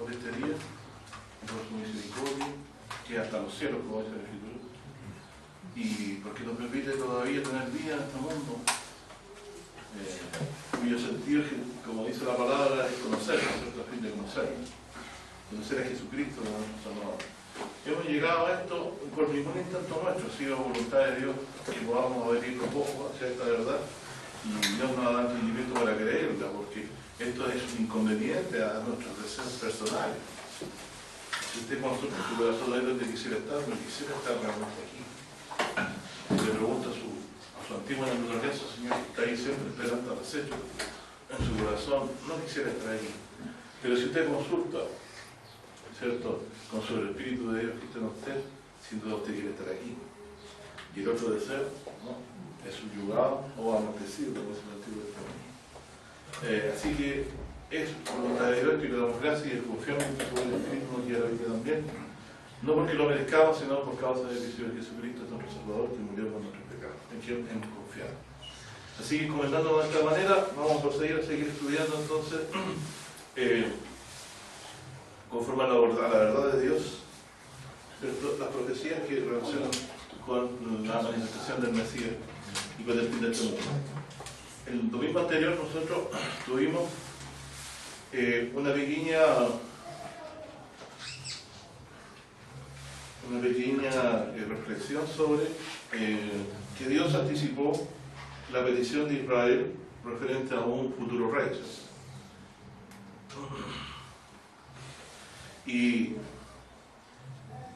de este día, por su misericordia, que hasta los cielos, como dice la Escritura, y porque nos permite todavía tener vida en este mundo, cuyo sentido, como dice la palabra, es conocerlo, ¿cierto? A fin de conocerlo, conocer a Jesucristo como nuestro Salvador. Hemos llegado a esto por ningún intento nuestro, ha sido voluntad de Dios que podamos abrir un poco hacia esta verdad, y Dios nos da entendimiento para creerla, porque esto es inconveniente a nuestros deseos personales. Si usted consulta su corazón de donde quisiera estar, no quisiera estar realmente aquí. Le pregunta a su antigua naturaleza, Señor, que está ahí siempre esperando al acecho en su corazón, no quisiera estar ahí. Pero si usted consulta, ¿cierto?, con sobre el Espíritu de Dios que está en usted, sin duda usted quiere estar aquí. Y el otro deseo, ¿no?, es subyugado o amortecido, como es el Antiguo Testamento. Así que es voluntad de Dios que le damos gracias y confiamos en que su buen Espíritu nos guiará hoy también. No porque lo merezcamos, sino por causa de que Jesucristo es nuestro Salvador, que murió por nuestros pecados, en quien hemos confiado. Así que comentando de esta manera, vamos a proceder a seguir estudiando entonces, conforme a la verdad de Dios, ¿cierto?, las profecías que relacionan con la manifestación del Mesías y con el fin del mundo. El domingo anterior nosotros tuvimos una pequeña reflexión sobre que Dios anticipó la petición de Israel referente a un futuro rey. Y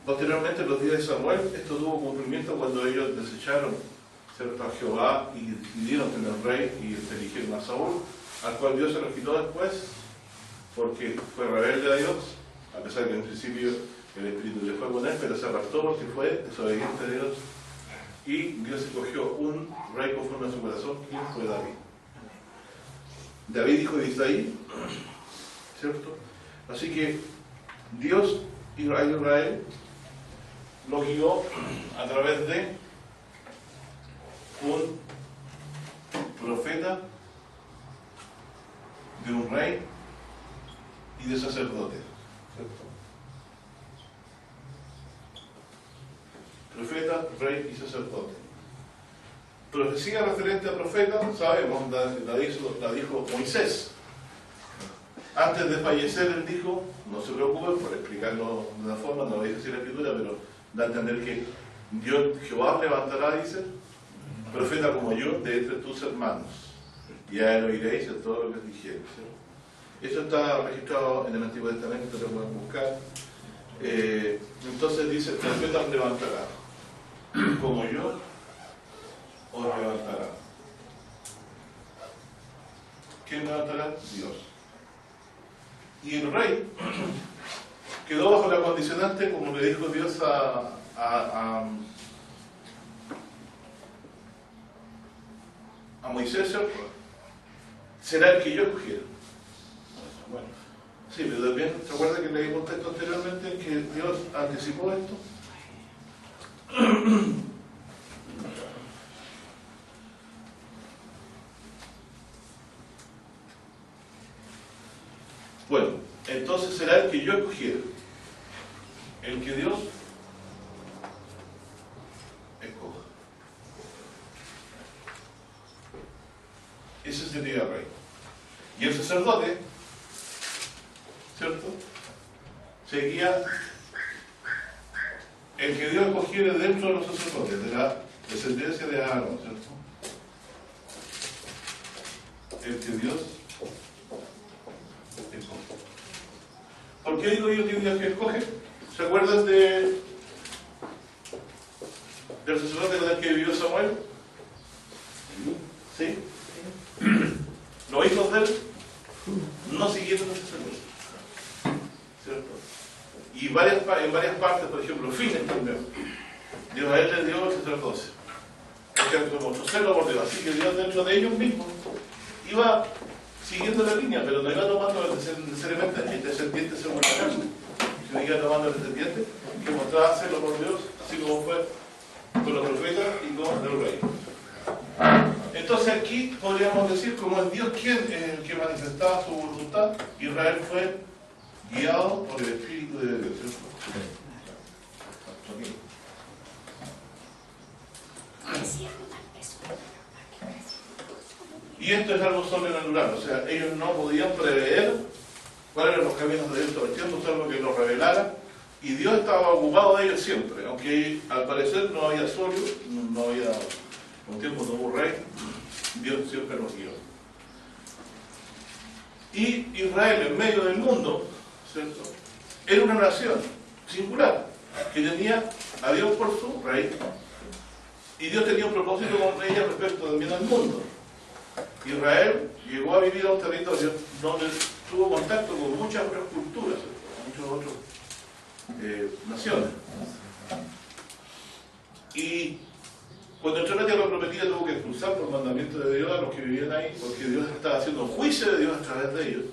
posteriormente, en los días de Samuel, esto tuvo cumplimiento cuando ellos desecharon, ¿cierto?, a Jehová y pidieron tener rey y eligieron a Saúl, al cual Dios se lo quitó después porque fue rebelde a Dios, a pesar de que en principio el Espíritu le fue con él, pero se apartó porque fue desobediente a Dios, y Dios escogió un rey conforme a su corazón, quien fue David. David, hijo de Isaí, ¿cierto? Así que Dios a Israel lo guió a través de un profeta, de un rey y de sacerdote, ¿cierto? Profeta, rey y sacerdote. Profecía referente a profeta, sabemos, la dijo Moisés. Antes de fallecer él dijo, no se preocupen por explicarlo de una forma, no lo dice así la Escritura, pero da a entender que Jehová levantará, dice, profeta como yo de entre tus hermanos, y a él oiréis en todo lo que dijere. Eso está registrado en el Antiguo Testamento, lo pueden buscar. Entonces dice, profeta os levantará, como yo os levantará. ¿Quién levantará? Dios. Y el rey quedó bajo la condicionante, como le dijo Dios a Moisés, ¿cierto? Será el que yo escogiera. Bueno, sí, pero también, ¿se acuerda que leímos texto anteriormente que Dios anticipó esto? Bueno, entonces será el que yo escogiera, el que Dios escoja. Ese sería el rey. Y el sacerdote, ¿cierto?, seguía el que Dios escogiera dentro de los sacerdotes, de la descendencia de Aarón, ¿cierto? El que Dios escoge. ¿Por qué digo yo que Dios que escoge? ¿Se acuerdan del sacerdote con el que vivió Samuel? ¿Sí? Los hijos de él no siguieron el sacerdote, ¿cierto? Y en varias partes, por ejemplo, Fines primero, Dios a él le dio el sacerdocio, porque como celo por Dios, así que Dios dentro de ellos mismos iba siguiendo la línea, pero no iba tomando necesariamente el descendiente según la carne, sino iba tomando el descendiente que mostraba celo por Dios, así como fue con los profetas y con el rey. Entonces aquí podríamos decir, como es Dios quien es el que manifestaba su voluntad, Israel fue guiados por el Espíritu de Dios, ¿cierto? Y esto es algo sobrenatural, o sea, ellos no podían prever cuáles eran los caminos de Dios todo el tiempo, salvo que los revelara, y Dios estaba ocupado de ellos siempre, aunque al parecer no había sol, no había, un tiempo no hubo rey, Dios siempre los guió. Y Israel, en medio del mundo, ¿cierto?, era una nación singular, que tenía a Dios por su rey, y Dios tenía un propósito con ella respecto también al mundo. Israel llegó a vivir a un territorio donde tuvo contacto con muchas otras culturas, muchas otras naciones. Y cuando entró en la tierra prometida tuvo que expulsar por mandamiento de Dios a los que vivían ahí, porque Dios estaba haciendo juicio de Dios a través de ellos,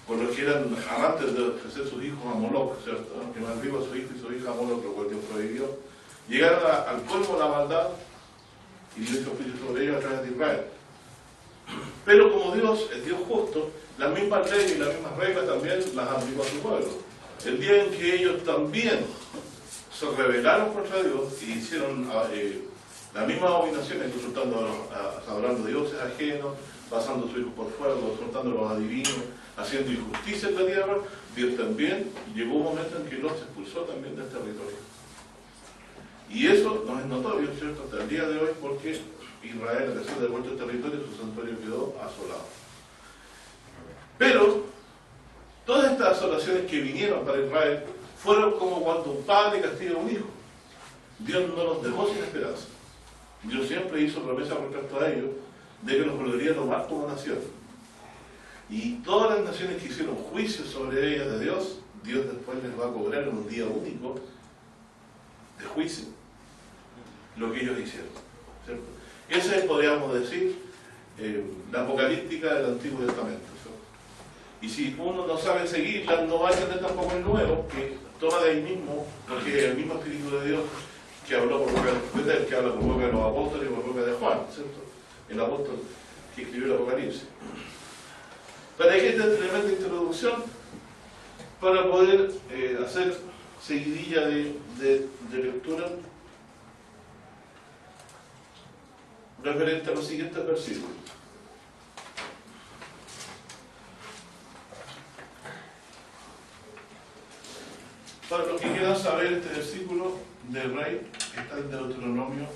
por los que eran amantes de ofrecer sus hijos a Moloch, ¿cierto? Que maldijo a su hijo y su hija a Moloch, lo cual Dios prohibió. Llegaron al colmo de la maldad y Dios hizo juicio sobre ellos a través de Israel. Pero como Dios es Dios justo, las mismas leyes y las mismas reglas también las aplicó a su pueblo. El día en que ellos también se rebelaron contra Dios y hicieron las mismas abominaciones, adorando dioses ajenos, pasando a sus hijos por fuego, soltando los adivinos, haciendo injusticia en la tierra, Dios también llegó un momento en que los expulsó también del territorio. Y eso no es notorio, ¿cierto?, hasta el día de hoy, porque Israel, al ser devuelto el territorio, su santuario quedó asolado. Pero todas estas asolaciones que vinieron para Israel fueron como cuando un padre castiga a un hijo. Dios no los dejó sin esperanza. Dios siempre hizo promesas respecto a ellos de que los volvería a tomar como nación. Y todas las naciones que hicieron juicios sobre ellas de Dios, Dios después les va a cobrar en un día único de juicio lo que ellos hicieron, ¿cierto? Esa es, podríamos decir, la apocalíptica del Antiguo Testamento, ¿cierto? Y si uno no sabe seguirla, no va a entender tampoco el Nuevo, que toma de ahí mismo, porque el mismo Espíritu de Dios que habló por boca de los profetas, que habla por boca de los apóstoles y por boca de Juan, ¿cierto?, el apóstol que escribió el Apocalipsis. Para que esta tremenda introducción, para poder hacer seguidilla de lectura referente a los siguientes versículos. Para los que quieran saber este versículo del rey, está en Deuteronomio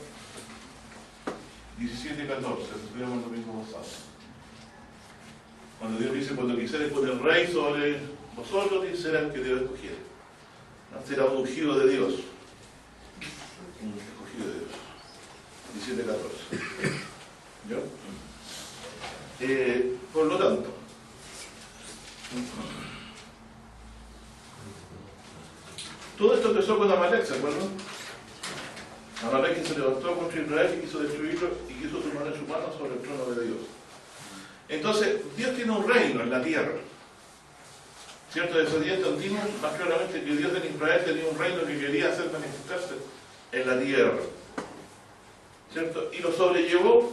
17 y 14, estudiamos el domingo pasado. Cuando Dios dice, cuando quisiera poner rey sobre vosotros, será el que Dios escogiera. ¿No? Será un ungido de Dios. Un escogido de Dios. 17 y 14. ¿Ya? Por lo tanto, todo esto empezó con Amalek, ¿se acuerdan? Amalek que se levantó contra Israel y quiso destruirlo y quiso tomar en su mano sobre el trono de Dios. Entonces, Dios tiene un reino en la tierra. ¿Cierto? De esos días entendimos más claramente que Dios en Israel tenía un reino que quería hacer manifestarse en la tierra. ¿Cierto? Y lo sobrellevó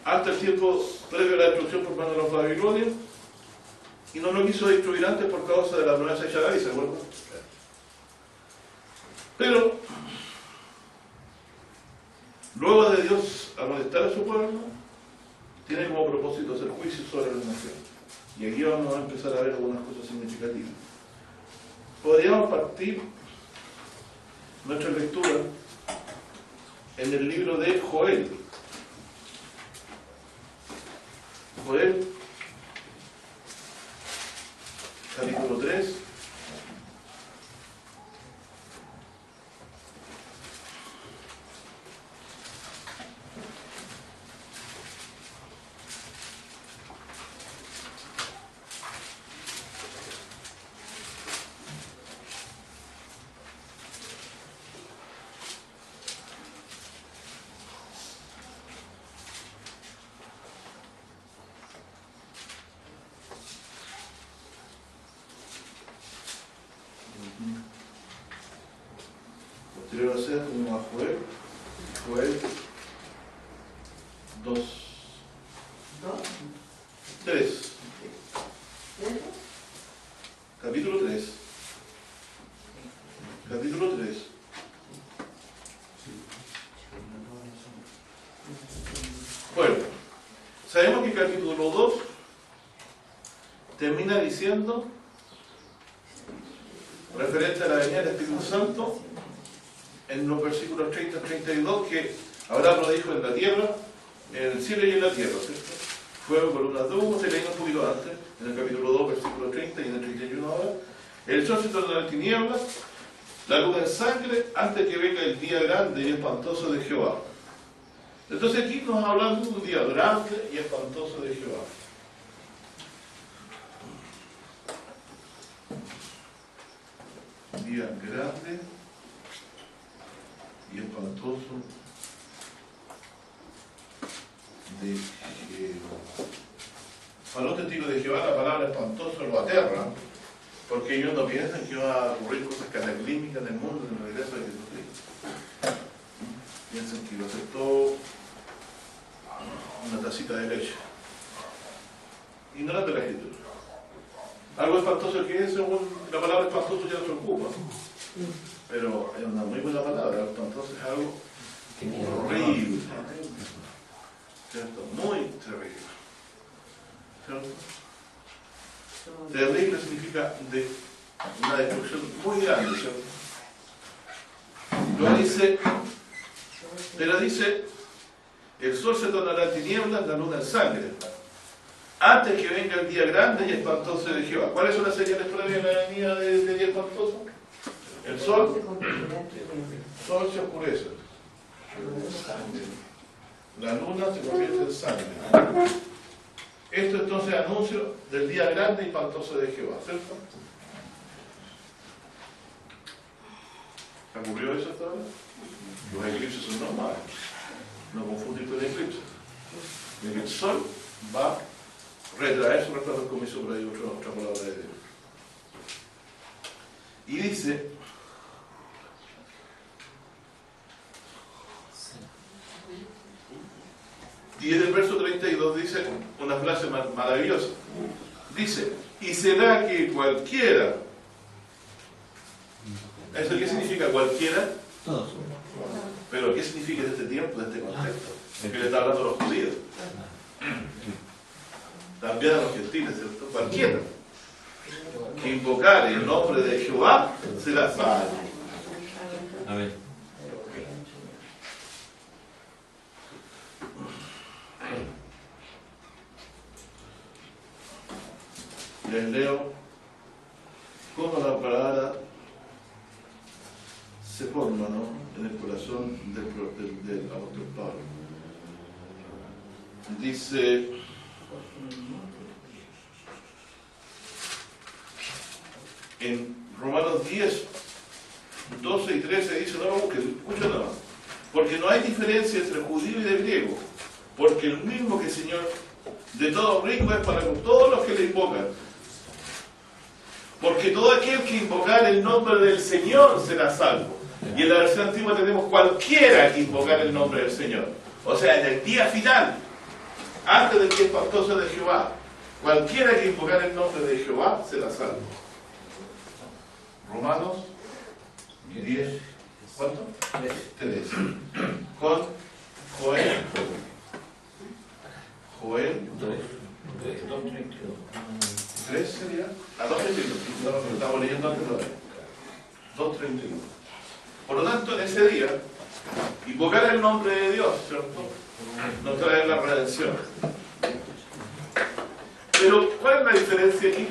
hasta el tiempo previo a la destrucción por mano de los babilonios y no lo quiso destruir antes por causa de la promesa de Shaddai, ¿se acuerdan? Pero luego de Dios amonestar a su pueblo, tiene como propósito hacer juicio sobre la nación. Y aquí vamos a empezar a ver algunas cosas significativas. Podríamos partir nuestra lectura en el libro de Joel. Joel, capítulo 3. Posterior a ser como a Joel 2, 3. capítulo 3. Capítulo 3. Bueno, sabemos que el capítulo 2 termina diciendo, referente a la venida del Espíritu Santo, en los versículos 30 y 32, que Abraham lo dijo en la tierra, en el cielo y en la tierra, ¿cierto? Fuego, columnas de humo, se leí un poquito antes, en el capítulo 2, versículo 30 y en el 31 ahora. El sol se tornará en tinieblas, la luna en sangre, antes que venga el día grande y espantoso de Jehová. Entonces aquí nos hablan de un día grande y espantoso de Jehová. Día grande y espantoso de Jehová. Para los testigos de Jehová la palabra espantoso lo aterra, porque ellos no piensan que va a ocurrir cosas cataclísmicas en el mundo en el regreso de Jesucristo. Piensan que va a ser todo una tacita de leche. Ignorante la escritura. Algo espantoso que es, según la palabra espantoso ya no se ocupa. Pero es una muy buena palabra. Espantoso es algo horrible. ¿Cierto? Muy terrible. ¿Cierto? Terrible significa de una destrucción muy grande, ¿cierto? Pero dice, el sol se tornará en tinieblas, la luna en sangre, antes que venga el día grande y espantoso de Jehová. ¿Cuáles son las señales previas a la venida del día espantoso? El sol se oscurece, la luna se convierte en sangre. Esto entonces es anuncio del día grande y espantoso de Jehová, ¿cierto? ¿Ocurrió eso hasta ahora? Los eclipses son normales. No confundir con eclipses. El sol va a retraer su resplandor, como hizo por ahí otra palabra de Dios. Y dice, y en el verso 32 dice una frase maravillosa. Dice, y será que cualquiera. ¿Eso qué significa cualquiera? Todos. Pero ¿qué significa en este tiempo, en este contexto? Es que le está hablando a los judíos. También a los gentiles, ¿cierto? Cualquiera que invocar el nombre de Jehová será salvo. Amén. Les leo cómo la palabra se forma, ¿no?, en el corazón del apóstol Pablo. Dice, en Romanos 10, 12 y 13 dice, no lo busquen, escucha nada más, porque no hay diferencia entre judío y de griego, porque el mismo que Señor de todo rico es para con todos los que le invocan. Porque todo aquel que invocar el nombre del Señor será salvo. Y en la versión antigua tenemos cualquiera que invocar el nombre del Señor. O sea, en el día final, antes del día espantoso de Jehová, cualquiera que invocar el nombre de Jehová será salvo. Romanos 10, ¿cuánto? 3. Con Joel 3 sería a 2.31. Lo estamos leyendo antes todavía. 2.31. Por lo tanto, en ese día, invocar el nombre de Dios, ¿cierto?, nos trae la redención. Pero, ¿cuál es la diferencia aquí?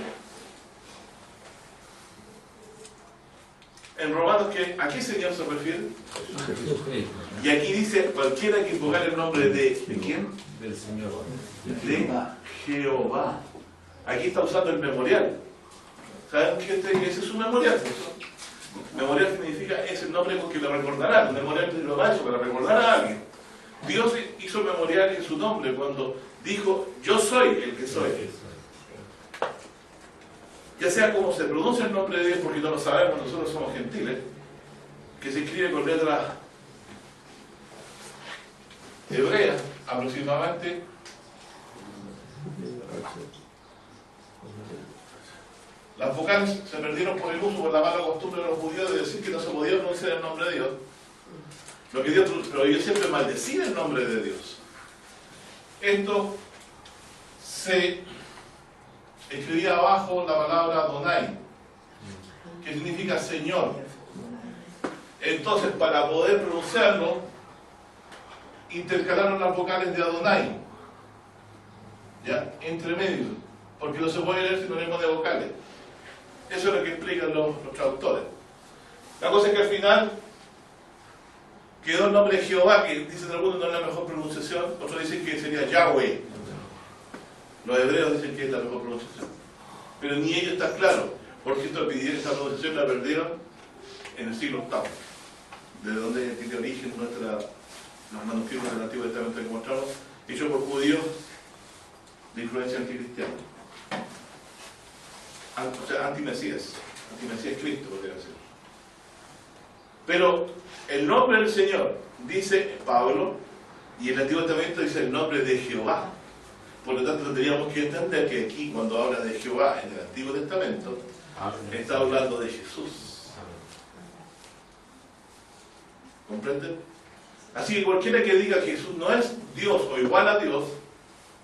En Romanos, ¿a qué Señor se refiere? Y aquí dice, cualquiera que invocar el nombre ¿de quién? Del Señor. De Jehová. Aquí está usando el memorial. ¿Saben que ese es un memorial? Memorial significa, es el nombre con que le recordarán. Un memorial lo va hecho para recordar a alguien. Dios hizo memorial en su nombre cuando dijo, yo soy el que soy. Ya sea como se pronuncia el nombre de Dios, porque no lo sabemos, nosotros somos gentiles, que se escribe con letras hebreas, aproximadamente 8 Las vocales se perdieron por el uso, por la mala costumbre de los judíos de decir que no se podía pronunciar el nombre de Dios. Pero ellos siempre maldecían el nombre de Dios. Esto se escribía abajo la palabra Adonai, que significa Señor. Entonces, para poder pronunciarlo, intercalaron las vocales de Adonai, ¿ya? Entre medio, porque no se puede leer sinónimo de vocales. Eso es lo que explican los traductores. La cosa es que al final quedó el nombre de Jehová, que dicen algunos no es la mejor pronunciación, otros dicen que sería Yahweh. Los hebreos dicen que es la mejor pronunciación. Pero ni ellos están claros, porque esta pronunciación la perdieron en el siglo VIII, de donde tiene origen los manuscritos del Antiguo Testamento que mostramos, hechos por judíos de influencia anticristiana. O sea, anti-Mesías Cristo, podría decir. Pero el nombre del Señor, dice Pablo, y el Antiguo Testamento dice el nombre de Jehová. Por lo tanto, tendríamos que entender que aquí, cuando habla de Jehová en el Antiguo Testamento, está hablando de Jesús. ¿Comprenden? Así que cualquiera que diga que Jesús no es Dios o igual a Dios,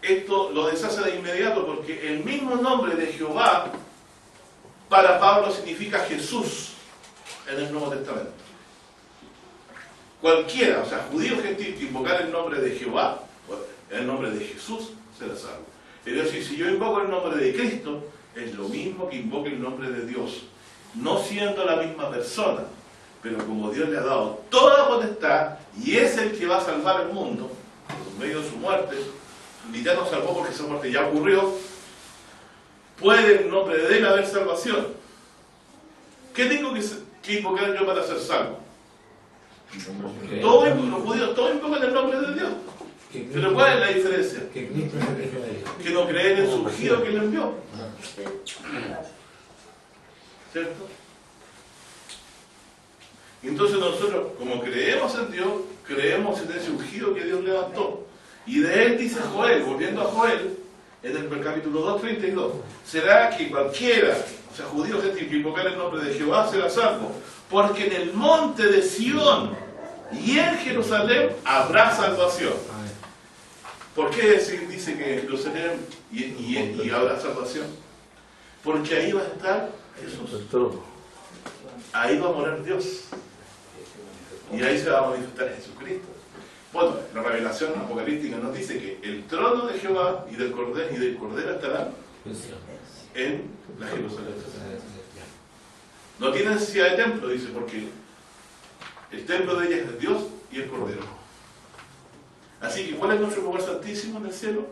esto lo deshace de inmediato, porque el mismo nombre de Jehová para Pablo significa Jesús en el Nuevo Testamento. Cualquiera, o sea, judío o gentil, que invocar el nombre de Jehová, el nombre de Jesús, será salvo. Es decir, si yo invoco el nombre de Cristo, es lo mismo que invoque el nombre de Dios, no siendo la misma persona, pero como Dios le ha dado toda potestad y es el que va a salvar el mundo por medio de su muerte, y ya nos salvó porque esa muerte ya ocurrió, puede en nombre de él haber salvación. ¿Qué tengo que invocar yo para ser salvo? Los judíos todos invocan el nombre de Dios. Pero ¿cuál es la diferencia? Que no creen en el ungido que le envió. ¿Cierto? Entonces nosotros, como creemos en Dios, creemos en ese ungido que Dios levantó. Y de él dice Joel, volviendo a Joel, en el capítulo 2:32, será que cualquiera, o sea, judío gentil, que invocar el nombre de Jehová será salvo, porque en el monte de Sión y en Jerusalén habrá salvación. ¿Por qué dice que Jerusalén y habrá salvación? Porque ahí va a estar Jesús. Ahí va a morar Dios. Y ahí se va a manifestar Jesucristo. Bueno, la revelación apocalíptica nos dice que el trono de Jehová y del Cordero estarán en la Jerusalén. No tiene necesidad de templo, dice, porque el templo de ella es Dios y el Cordero. Así que, ¿cuál es nuestro lugar santísimo en el cielo?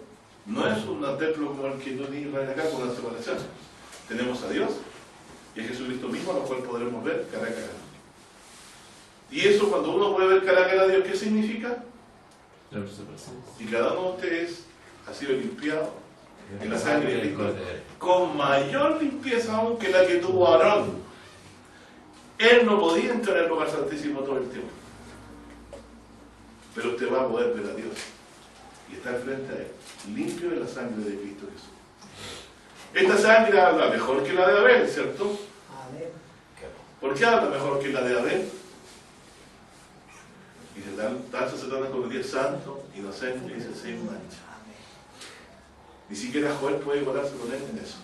No es un templo como el que no tiene Israel acá con la separación. Tenemos a Dios y a Jesucristo mismo, a lo cual podremos ver cara a cara. Y eso, cuando uno puede ver cara a cara a Dios, ¿qué significa? Y cada uno de ustedes ha sido limpiado en la sangre de Cristo con mayor limpieza aún que la que tuvo Aarón. Él no podía entrar al lugar santísimo todo el tiempo, pero usted va a poder ver a Dios y estar frente a él, limpio de la sangre de Cristo Jesús. Esta sangre habla mejor que la de Abel, ¿cierto? ¿Por qué habla mejor que la de Abel? Y tal se trata con el día santo, inocente, y dice sin mancha. Ni siquiera Joel puede igualarse con él en eso.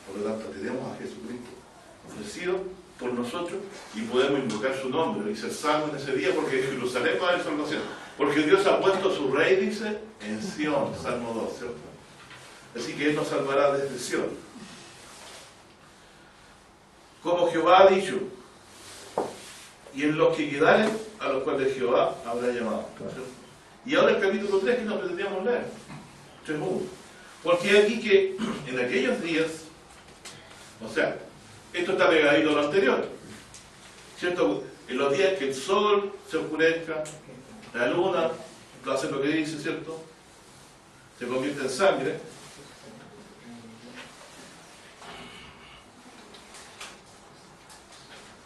Por lo tanto, tenemos a Jesucristo ofrecido por nosotros y podemos invocar su nombre y ser salvos en ese día, porque en Jerusalén va a haber salvación. Porque Dios ha puesto su rey, dice, en Sión, Salmo 2, ¿cierto? Así que Él nos salvará desde Sión. Como Jehová ha dicho, y en los que quedaren, a los cuales Jehová habrá llamado. ¿Cierto? Y ahora el capítulo 3 que nos pretendíamos leer. 3:1. Porque aquí que en aquellos días, o sea, esto está pegadito a lo anterior, ¿cierto? En los días que el sol se oscurezca, la luna va a hacer lo que dice, ¿cierto? Se convierte en sangre.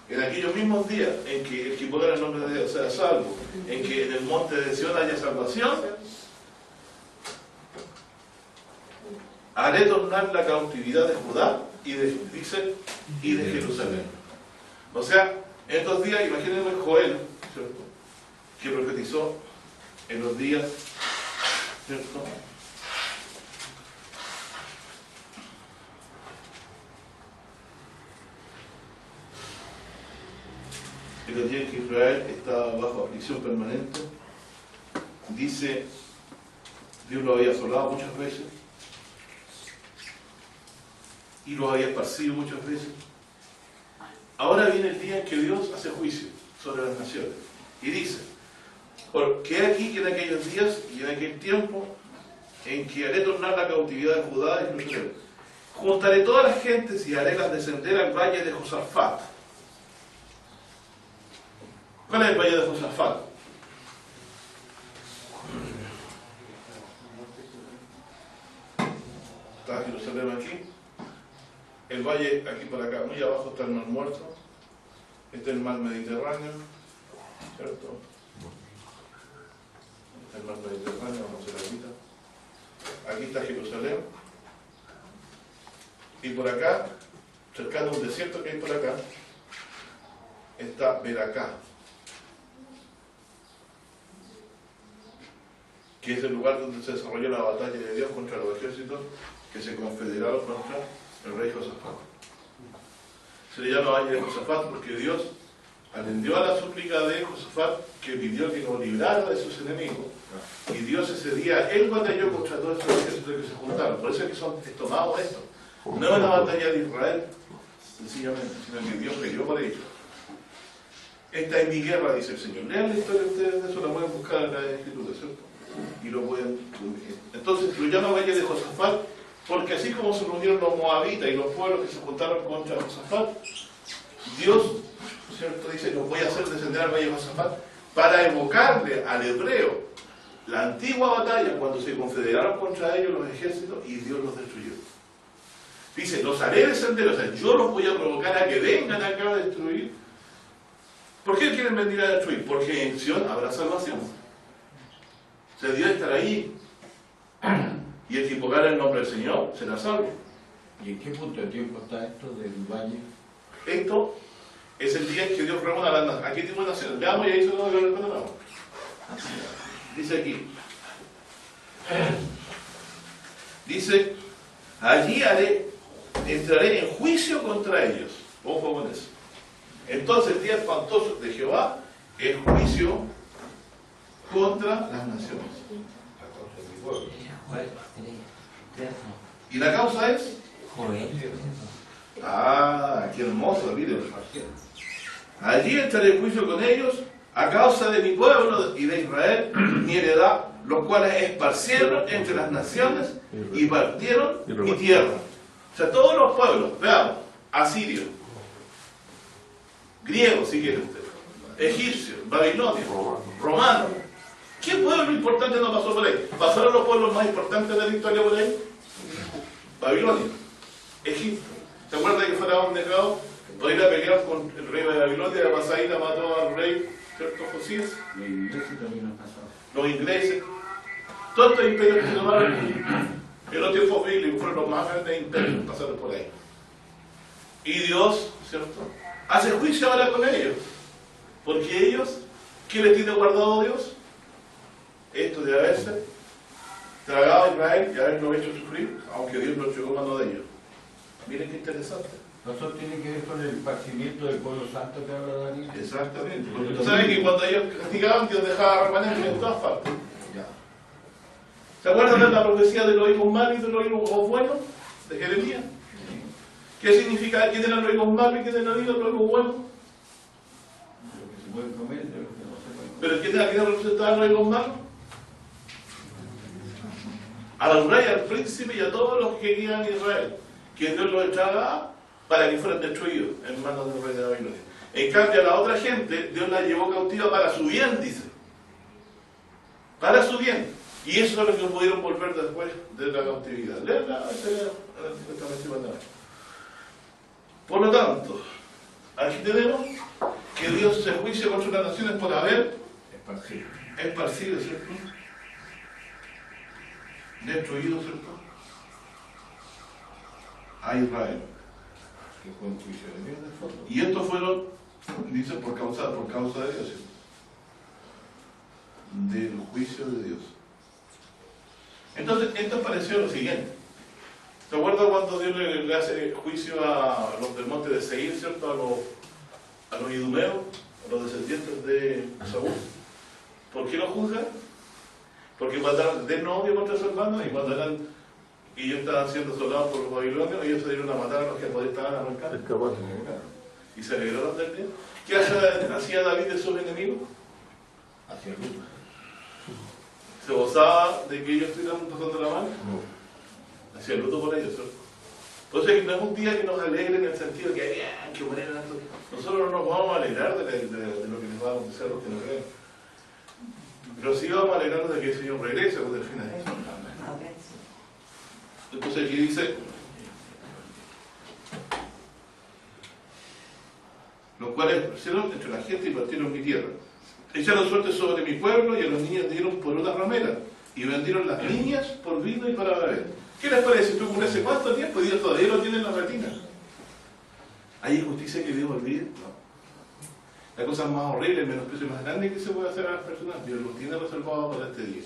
En aquellos mismos días en que el que invoca el nombre de Dios sea salvo, en que en el monte de Sión haya salvación, haré tornar la cautividad de Judá dice, y de Jerusalén. O sea, en estos días, imagínense Joel, ¿cierto?, que profetizó en los días, ¿cierto?, en los días que Israel estaba bajo aflicción permanente. Dice, Dios lo había asolado muchas veces y lo había esparcido muchas veces. Ahora viene el día en que Dios hace juicio sobre las naciones y dice, porque aquí que en aquellos días y en aquel tiempo en que haré tornar la cautividad de Judá y Jerusalén, juntaré todas las gentes y haré las descender al valle de Josafat. ¿Cuál es el valle de Josafat? Está Jerusalén aquí, el valle aquí por acá, muy abajo está el Mar Muerto, este es el Mar Mediterráneo, ¿cierto? Este es el Mar Mediterráneo, vamos a hacer la mitad. Aquí está Jerusalén, y por acá, cercano a un desierto que hay por acá, está Beracá, que es el lugar donde se desarrolló la batalla de Dios contra los ejércitos que se confederaron contra el rey Josafat. Se le llama Valle de Josafat porque Dios atendió a la súplica de Josafat, que pidió que lo librara de sus enemigos, y Dios ese día, él batalló contra todos estos ejércitos que se juntaron. Por eso es que son tomados esto. No es una batalla de Israel, sencillamente, sino que Dios peleó por ellos. Esta es mi guerra, dice el Señor. Lean la historia ustedes de eso, la pueden buscar en la Escritura, ¿cierto? Y lo pueden. Entonces lo llama Valle de Josafat porque así como se reunieron los moabitas y los pueblos que se juntaron contra Josafat, Dios, ¿cierto?, dice, los voy a hacer descender al Valle de Josafat para evocarle al hebreo la antigua batalla cuando se confederaron contra ellos los ejércitos y Dios los destruyó. Dice, los haré descender, o sea, yo los voy a provocar a que vengan acá a destruir. ¿Por qué quieren venir a destruir? Porque en Sion habrá salvación. O sea, Dios estará ahí. Y el que invocar el nombre del Señor será salvo. ¿Y en qué punto de tiempo está esto del valle? Esto es el día en que Dios reúne a las naciones. Aquí tenemos naciones. Veamos y ahí se lo voy a ver. Dice aquí. Dice, allí entraré en juicio contra ellos. Ojo con eso. Entonces el día espantoso de Jehová es juicio contra las naciones. ¿Y la causa es? Ah, qué hermoso, miren. Allí entraré en juicio con ellos a causa de mi pueblo y de Israel, mi heredad, los cuales esparcieron entre las naciones y partieron mi tierra. O sea, todos los pueblos, veamos, asirios, griegos, si quiere usted, egipcios, babilonios, romanos. ¿Qué pueblo importante no pasó por ahí? ¿Pasaron los pueblos más importantes de la historia por ahí? Babilonia, Egipto. ¿Se acuerdan que Faraón dejado para ir a pelear con el rey de Babilonia? La pasadita mató al rey, ¿cierto? Josías. Los ingleses también han pasado. Los ingleses. Todos estos imperios que se tomaron en los tiempos bíblicos fueron los más grandes imperios que pasaron por ahí. Y Dios, ¿cierto?, hace juicio ahora con ellos. Porque ellos, ¿qué les tiene guardado Dios? Esto de haberse tragado a Israel y haberlo hecho sufrir, aunque Dios lo entregó en mano de ellos. Miren qué interesante. ¿Eso tiene que ver con el esparcimiento del pueblo santo que habla Daniel? Exactamente. Porque tú sabes que cuando ellos castigaban, Dios dejaba remanentes en todas partes. ¿Se acuerdan de la profecía de los hijos malos y de los hijos buenos? De Jeremías. ¿Qué significa quién eran los hijos malos y quién eran los hijos buenos? Lo que se puede comer, de lo que no se puede comer. ¿Pero quién representaban los hijos malos? Al rey, al príncipe y a todos los que querían Israel, que Dios los echaba para que fueran destruidos en manos del rey de Babilonia. En cambio, a la otra gente, Dios la llevó cautiva para su bien, dice. Para su bien. Y eso es lo que pudieron volver después de la cautividad. Por lo tanto, aquí tenemos que Dios se juicia contra las naciones por haber esparcido, ¿cierto?, destruido, ¿cierto?, a Israel. Que fue un juicio de Dios, en el fondo. Y estos fueron, dice, por causa de Dios, ¿sí? Del juicio de Dios. Entonces, esto pareció lo siguiente. ¿Se acuerdan cuando Dios le hace juicio a los del monte de Seir, ¿cierto? A los idumeos, a los descendientes de Saúl. ¿Por qué lo juzgan? Porque mataron de novio contra su hermano y cuando ellos estaban siendo soldados por los babilonios, ellos se dieron a matar a los que estaban arrancando. Y se alegraron del día. ¿Qué hacía David de sus enemigos? Hacia el luto. ¿Se gozaba de que ellos estuvieran pasando la mano? No. Hacía luto por ellos, ¿cierto? Entonces no es un día que nos alegre en el sentido que bien, que mueren. Nosotros no nos vamos a alegrar de lo que les va a acontecer a los que no creen. Pero sí vamos a alegrarnos de que el Señor regrese cuando el final. Entonces aquí dice, los cuales pusieron entre la gente y partieron mi tierra. Echaron suerte sobre mi pueblo y a los niños dieron por una ramera y vendieron las niñas por vino y para beber. ¿Qué les parece? ¿Tú por hace cuánto tiempo? Dios todavía lo tiene en la retina. ¿Hay injusticia que Dios olvide? No. La cosa más horrible, el menosprecio más grande que se puede hacer a las personas, Dios los tiene reservado para este día,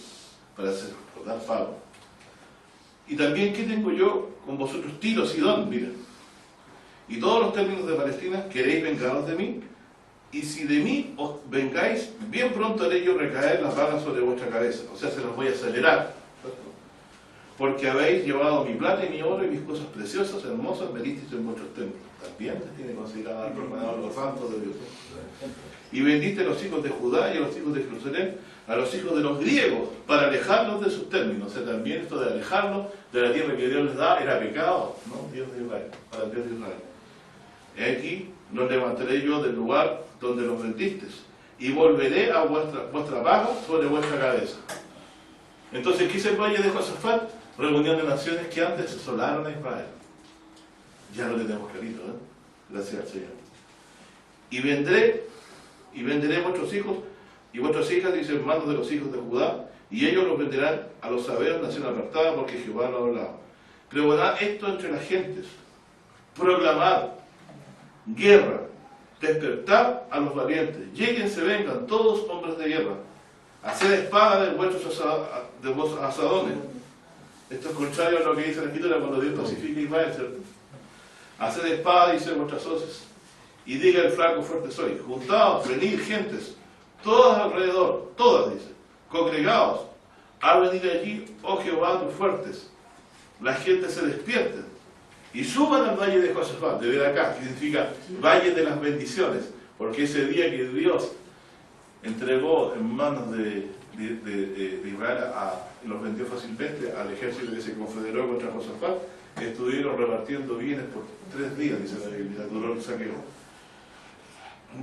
para dar pago. Y también, ¿qué tengo yo con vosotros, Tiro, Sidón? Miren. Y todos los términos de Palestina, ¿queréis vengaros de mí? Y si de mí os vengáis, bien pronto haré yo recaer las balas sobre vuestra cabeza. O sea, se las voy a acelerar. Porque habéis llevado mi plata y mi oro y mis cosas preciosas, hermosas, me disteis en vuestros templos. También les tiene considerado el profanador los santos de Dios. Y vendiste a los hijos de Judá y a los hijos de Jerusalén, a los hijos de los griegos, para alejarlos de sus términos. O sea, también esto de alejarlos de la tierra que Dios les da era pecado, ¿no? Dios de Israel, para el Dios de Israel. Y aquí los levantaré yo del lugar donde los vendisteis, y volveré a vuestra paga sobre vuestra cabeza. Entonces, ¿qué es el valle de Josafat? Reunión de naciones que antes asolaron a Israel. Ya lo tenemos clarito, ¿eh? Gracias al Señor. Y venderé vuestros hijos y vuestras hijas, dice, en manos de los hijos de Judá, y ellos los venderán a los sabeos, nación apartada, porque Jehová lo ha hablado. Pregonad esto entre las gentes, proclamad guerra, despertad a los valientes, lleguen, se vengan todos hombres de guerra, haced espada de vuestros asadones. Esto es contrario a lo que dice la Escritura cuando Dios pacifica a Israel, ¿cierto? Haced espada, dice, vuestras hoces, y diga el flaco fuerte soy. Juntaos, venid gentes, todas alrededor, todas, dice, congregaos, a venir allí, oh Jehová, los fuertes. La gente se despierte y suban al valle de Josafat, de ver acá, que significa valle de las bendiciones, porque ese día que Dios entregó en manos de Israel y los vendió fácilmente al ejército que se confederó contra Josafat, estuvieron repartiendo bienes por 3 días, dice la Biblia, duró el saqueo.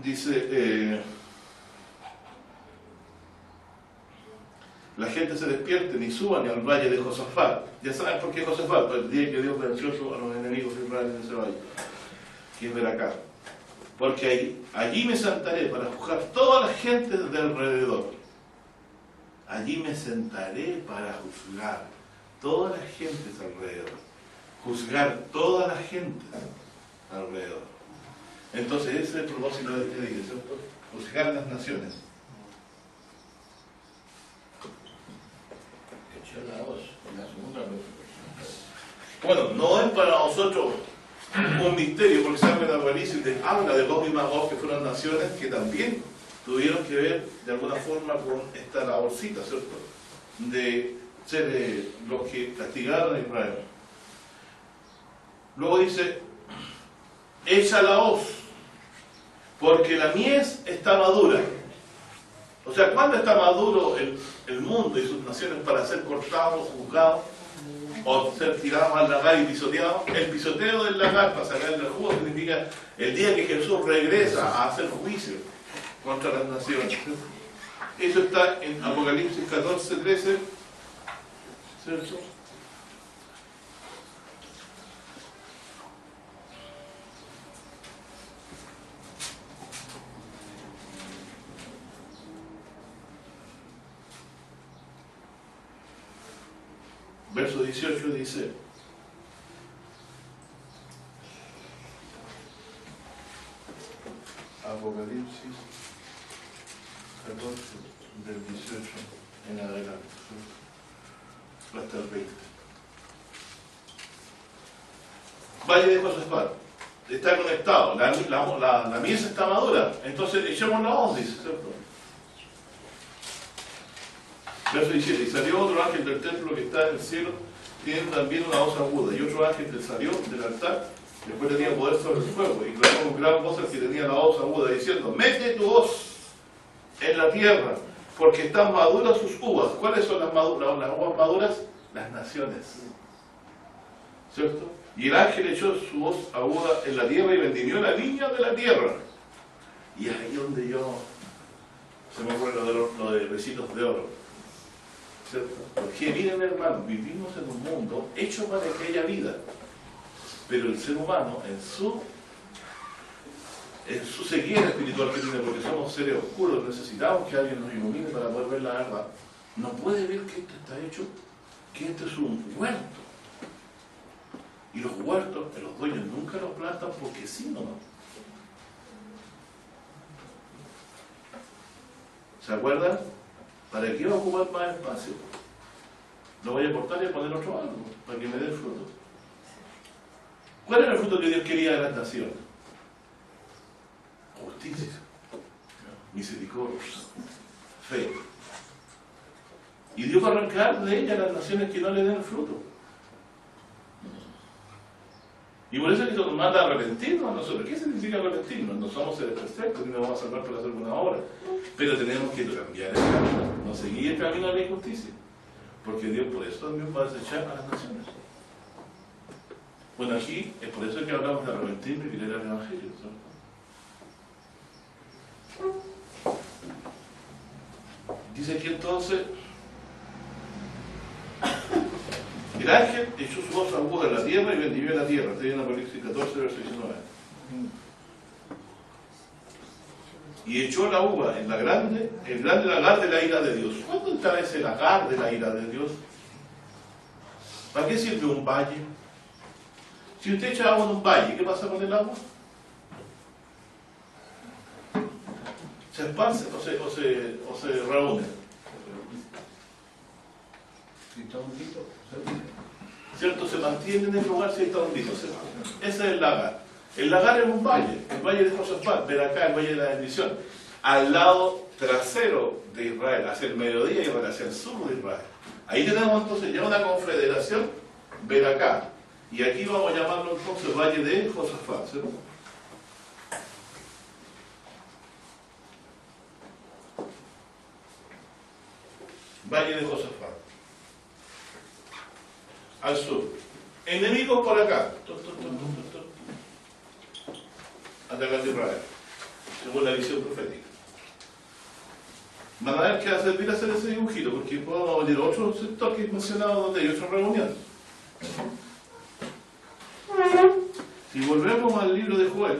Dice, la gente se despierten y suban al valle de Josafat. Ya saben por qué Josafat, pues el día que Dios venció a los enemigos de Israel en ese valle, que es ver acá. Porque allí me sentaré para juzgar todas las gentes de alrededor. Allí me sentaré para juzgar todas las gentes alrededor. Juzgar toda la gente alrededor. Entonces ese es el propósito de este día, ¿cierto? Juzgar las naciones. Bueno, no es para nosotros un misterio, porque saben que en Apocalipsis habla de Gog y Magog, que fueron naciones que también tuvieron que ver de alguna forma con esta laborcita, ¿cierto? De ser los que castigaron a Israel. Luego dice, echa la hoz, porque la mies está madura. O sea, ¿cuándo está maduro el mundo y sus naciones para ser cortados, juzgados, o ser tirados al lagar y pisoteados? El pisoteo del lagar para sacarle el jugo significa el día que Jesús regresa a hacer juicio contra las naciones. Eso está en Apocalipsis 14:13, ¿cierto? Verso 18 dice, Apocalipsis 14, del 18 en adelante, hasta el 20. Valle de Josafat está conectado, la mies está madura, entonces echemos la hoz, dice, ¿cierto? Verso 17, y salió otro ángel del templo que está en el cielo, tiene también una hoz aguda, y otro ángel que salió del altar, después tenía poder sobre el fuego, y clamó con gran voz al que tenía la hoz aguda, diciendo, mete tu hoz en la tierra, porque están maduras sus uvas. ¿Cuáles son las uvas maduras? Las naciones, ¿cierto? Y el ángel echó su hoz aguda en la tierra y vendimió la viña de la tierra. Y ahí donde yo se me ocurre lo de recitos de oro, ¿cierto? Porque miren, hermanos, vivimos en un mundo hecho para que haya vida, pero el ser humano en su ceguera espiritual que tiene, porque somos seres oscuros, necesitamos que alguien nos ilumine para poder ver la verdad, no puede ver que esto está hecho, que esto es un huerto. Y los huertos, los dueños nunca los plantan porque sí o no. ¿Se acuerdan? ¿Para qué va a ocupar más espacio? Lo voy a cortar y a poner otro algo, para que me dé el fruto. ¿Cuál era el fruto que Dios quería de las naciones? Justicia, misericordia, fe. Y Dios va a arrancar de ella las naciones que no le den el fruto. Y por eso es que nos manda a arrepentirnos a nosotros. ¿Qué significa arrepentirnos? No somos seres perfectos y nos vamos a salvar por hacer una obra. Pero tenemos que cambiar el camino, no seguir el camino de la injusticia. Porque Dios por eso también va a desechar a las naciones. Bueno, aquí es por eso que hablamos de arrepentirnos y creer el Evangelio, ¿cierto? Dice aquí entonces, el ángel echó su voz aguda en la tierra y vendimió la tierra. Estoy en Apocalipsis 14, verso 19. Y echó la uva en el grande lagar de la ira de Dios. ¿Cuándo está ese lagar de la ira de Dios? ¿Para qué sirve un valle? Si usted echa agua en un valle, ¿qué pasa con el agua? ¿Se esparce o se reúne? Si está hundito, ¿Cierto? Se mantiene en el lugar si está hundido. Ese es el lagar. El lagar es un valle, el valle de Josafat, ver acá el valle de la bendición, al lado trasero de Israel, hacia el mediodía y hacia el sur de Israel. Ahí tenemos entonces ya una confederación, ver acá. Y aquí vamos a llamarlo entonces valle de Josafat, ¿cierto? Valle de Josafat. Al sur. Enemigos por acá. Atacar de Israel. Según la visión profética. Van a ver que va a servir hacer ese dibujito, porque podemos venir otro sector que es mencionado donde hay otra reunión. Si volvemos al libro de Joel,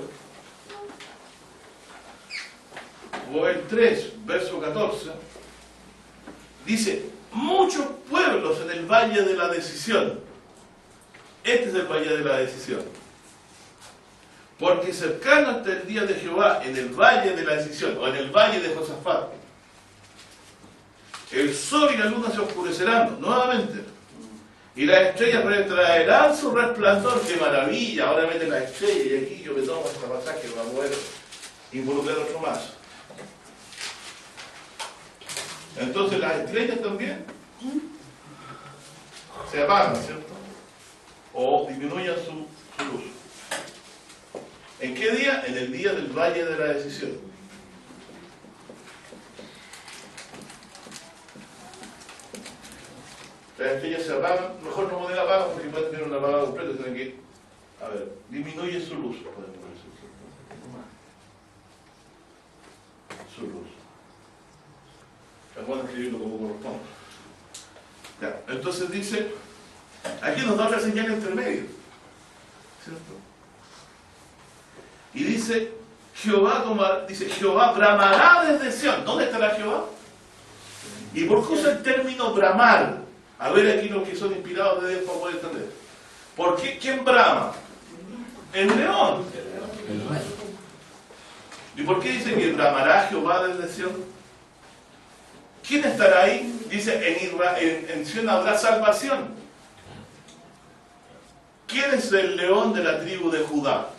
Joel 3, verso 14, dice, muchos pueblos en el valle de la decisión. Este es el valle de la decisión. Porque cercano está el día de Jehová en el valle de la decisión, o en el valle de Josafat. El sol y la luna se oscurecerán nuevamente. Y las estrellas retraerán su resplandor. ¡Qué maravilla! Ahora meten las estrellas y aquí yo me tomo este pasaje para poder involucrar otro más. Entonces las estrellas también se apagan, ¿cierto? O disminuyen su luz. ¿En qué día? En el día del valle de la decisión. Las estrellas se apagan, mejor no poner apagan porque pueden tener una apagada completa, tienen que, a ver, disminuye su luz, podemos decir. Su luz. Es bueno escribirlo como corresponde. Ya, entonces dice, aquí nos da otra señal intermedia, ¿cierto? Y dice, Jehová bramará desde Sión. ¿Dónde estará Jehová? ¿Y por qué usa el término bramar? A ver aquí los que son inspirados de Dios para poder entender. ¿Por qué? ¿Quién brama? El león. ¿Y por qué dice que bramará Jehová desde Sión? ¿Quién estará ahí? Dice, en Sión habrá salvación. ¿Quién es el león de la tribu de Judá?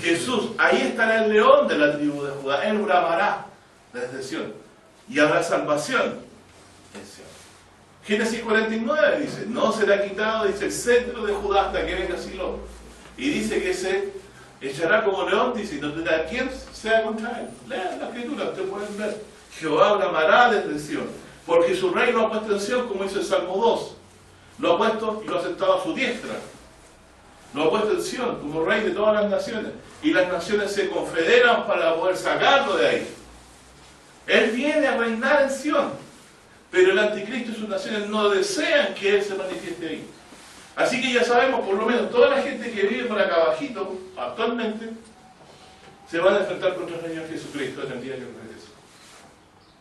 Jesús. Ahí estará el león de la tribu de Judá. Él bramará desde Sión. Y habrá salvación en Sión. Génesis 49 dice, no será quitado, dice, el cetro de Judá hasta que venga Silo. Y dice que se echará como león, dice, y no tendrá quien sea contra él. Lean la escritura, ustedes pueden ver. Jehová bramará desde Sión, porque su rey lo ha puesto en Sión, como dice el Salmo 2. Lo ha puesto y lo ha sentado a su diestra. Lo ha puesto en Sión, como rey de todas las naciones. Y las naciones se confederan para poder sacarlo de ahí. Él viene a reinar en Sión. Pero el anticristo y sus naciones no desean que Él se manifieste ahí. Así que ya sabemos, por lo menos, toda la gente que vive por acá abajito, actualmente, se van a enfrentar contra el Señor Jesucristo en el día que regrese.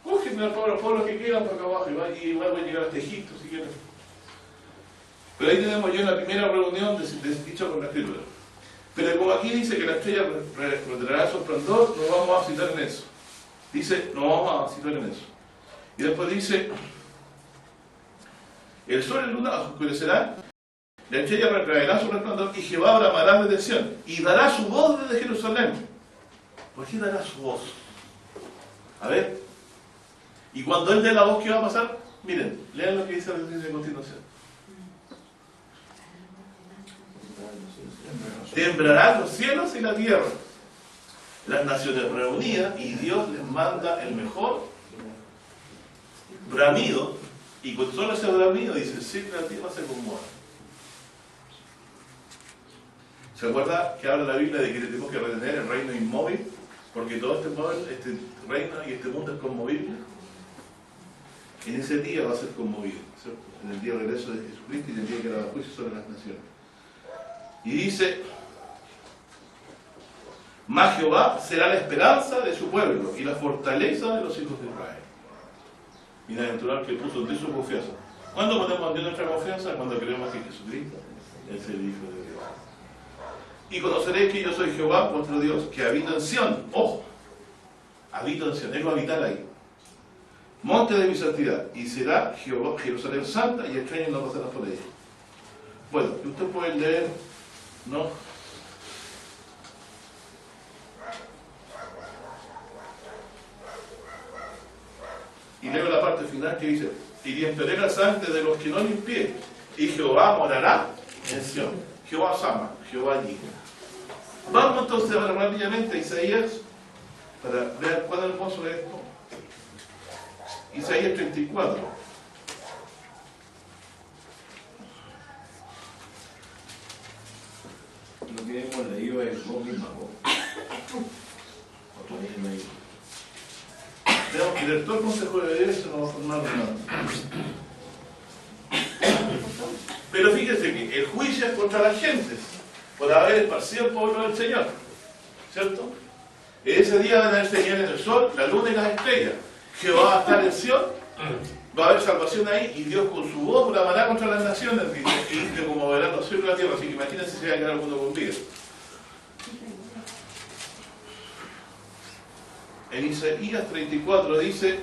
Cogen a los pueblos que quedan por acá abajo y van a llegar hasta Egipto, si quieren. Pero ahí tenemos ya la primera reunión dicha con la Escritura. Pero como aquí dice que la estrella retirará su esplendor, nos vamos a citar en eso. Dice, nos vamos a citar en eso. Y después dice, el sol y la luna oscurecerán, la estrella retraerá su resplandor y Jehová bramará desde Sión y dará su voz desde Jerusalén. ¿Por qué dará su voz? A ver. Y cuando Él dé la voz, ¿qué va a pasar? Miren, lean lo que dice a continuación. Temblarán los cielos y la tierra, las naciones reunidas, y Dios les manda el mejor bramido, y con solo ese bramido dice, sí, la tierra se conmueve. ¿Se acuerda que habla la Biblia de que tenemos que retener el reino inmóvil? Porque todo este reino y este mundo es conmovible. En ese día va a ser conmovido, ¿cierto? En el día de regreso de Jesucristo y en el día que haga juicio sobre las naciones. Y dice, mas Jehová será la esperanza de su pueblo y la fortaleza de los hijos de Israel. Bienaventurado que puso en Dios su confianza. ¿Cuándo ponemos en Dios nuestra confianza? Cuando creemos que Jesucristo es el Hijo de Dios. Y conoceréis que yo soy Jehová, vuestro Dios, que habito en Sión. Ojo, habito en Sión, Él va a habitar ahí. Monte de mi santidad, y será Jehová, Jerusalén santa, y extraños no pasarán por ella. Bueno, usted puede leer, ¿no? Y leo la parte final que dice, y limpiaré la sangre de los que no limpié, y Jehová morará en Sión. Jehová sama, Jehová allí. Vamos entonces rápidamente a Isaías, para ver cuán hermoso es esto. Isaías 34. Lo que hemos leído es vos misma, vos. Otro día leído. Tenemos que leer todo el consejo de Dios y se nos va a formar nada. Pero fíjense que el juicio es contra las gentes, por haber esparcido el pueblo del Señor. ¿Cierto? Ese día van a haber señales en el sol, la luna y las estrellas. Jehová va a estar en Sión, va a haber salvación ahí, y Dios con su voz bramará contra las naciones, y como verán los cielos y la tierra. Así que imagínense si se va a quedar el mundo con vida. En Isaías 34 dice,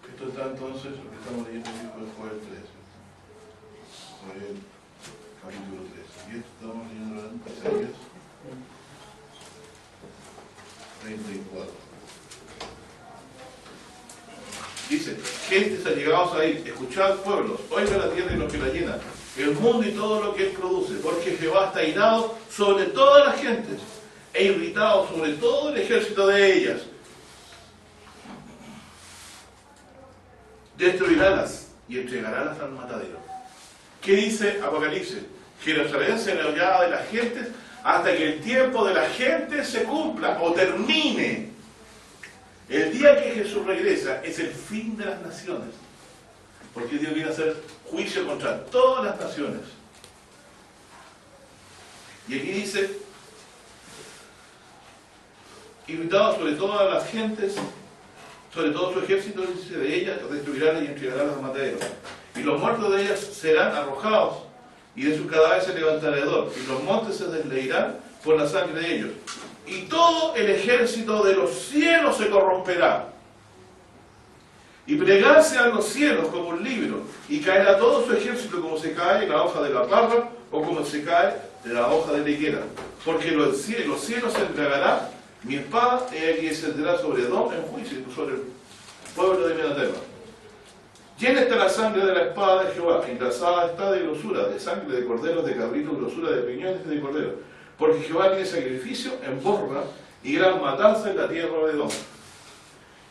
esto está entonces, lo que estamos leyendo en el jueves 13, Joel, capítulo 13, y esto estamos leyendo en Isaías 34. Dice, gentes allegados ahí, escuchad pueblos, oiga la tierra y los que la llenan, el mundo y todo lo que él produce, porque Jehová está irado sobre todas las gentes, e irritado sobre todo el ejército de ellas. Destruirálas y entregarálas al matadero. ¿Qué dice Apocalipsis? Jerusalén será hollada de las gentes hasta que el tiempo de la gente se cumpla o termine. El día que Jesús regresa es el fin de las naciones. Porque Dios viene a hacer juicio contra todas las naciones. Y aquí dice, irritado sobre todas las gentes, sobre todo su ejército, dice, de ellas, destruirán y entregarán a los mataderos. y los muertos de ellas serán arrojados, y de sus cadáveres se levantará hedor, y los montes se desleirán por la sangre de ellos. Y todo el ejército de los cielos se corromperá. Y plegarse a los cielos como un libro, y caerá todo su ejército como se cae la hoja de la parra, o como se cae de la hoja de la higuera. Porque los cielos se entregarán, mi espada aquí descenderá sobre Edom en juicio, sobre el pueblo de Menatema. Llena está la sangre de la espada de Jehová, engrasada está de grosura, de sangre de corderos, de cabritos, grosura de piñones y de corderos. Porque Jehová tiene sacrificio en Borra y gran matanza en la tierra de Edom.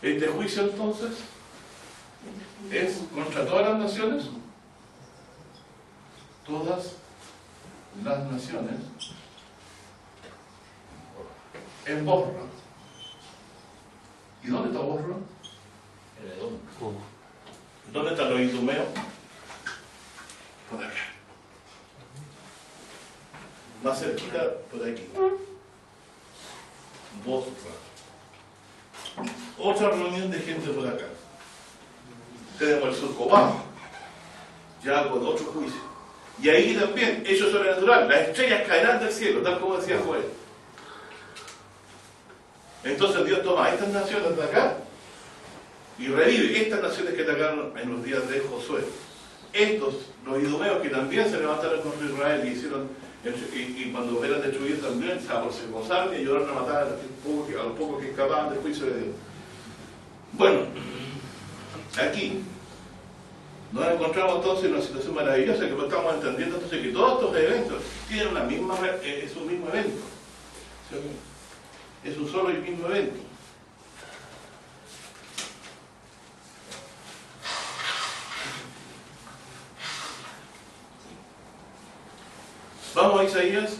Este juicio entonces es contra todas las naciones. Todas las naciones en Borra. ¿Y dónde está Borra? En Edom. ¿Dónde están los idumeos? Por acá. Más cerquita, por aquí. Borra. Otra reunión de gente por acá. Tenemos el surco bajo, ya con otro juicio. Y ahí también, hecho sobrenatural, las estrellas caerán del cielo, tal como decía Joel. Entonces Dios toma a estas naciones de acá y revive estas naciones que atacaron en los días de Josué. Estos, los idumeos que también se levantaron contra Israel y hicieron, y cuando eran destruidos también se gozaron y ayudaron a matar a los pocos que escapaban del juicio de Dios. Bueno, aquí nos encontramos entonces en una situación maravillosa que estamos entendiendo entonces que todos estos eventos tienen una misma, es un mismo evento. Es un solo y mismo evento. Vamos a Isaías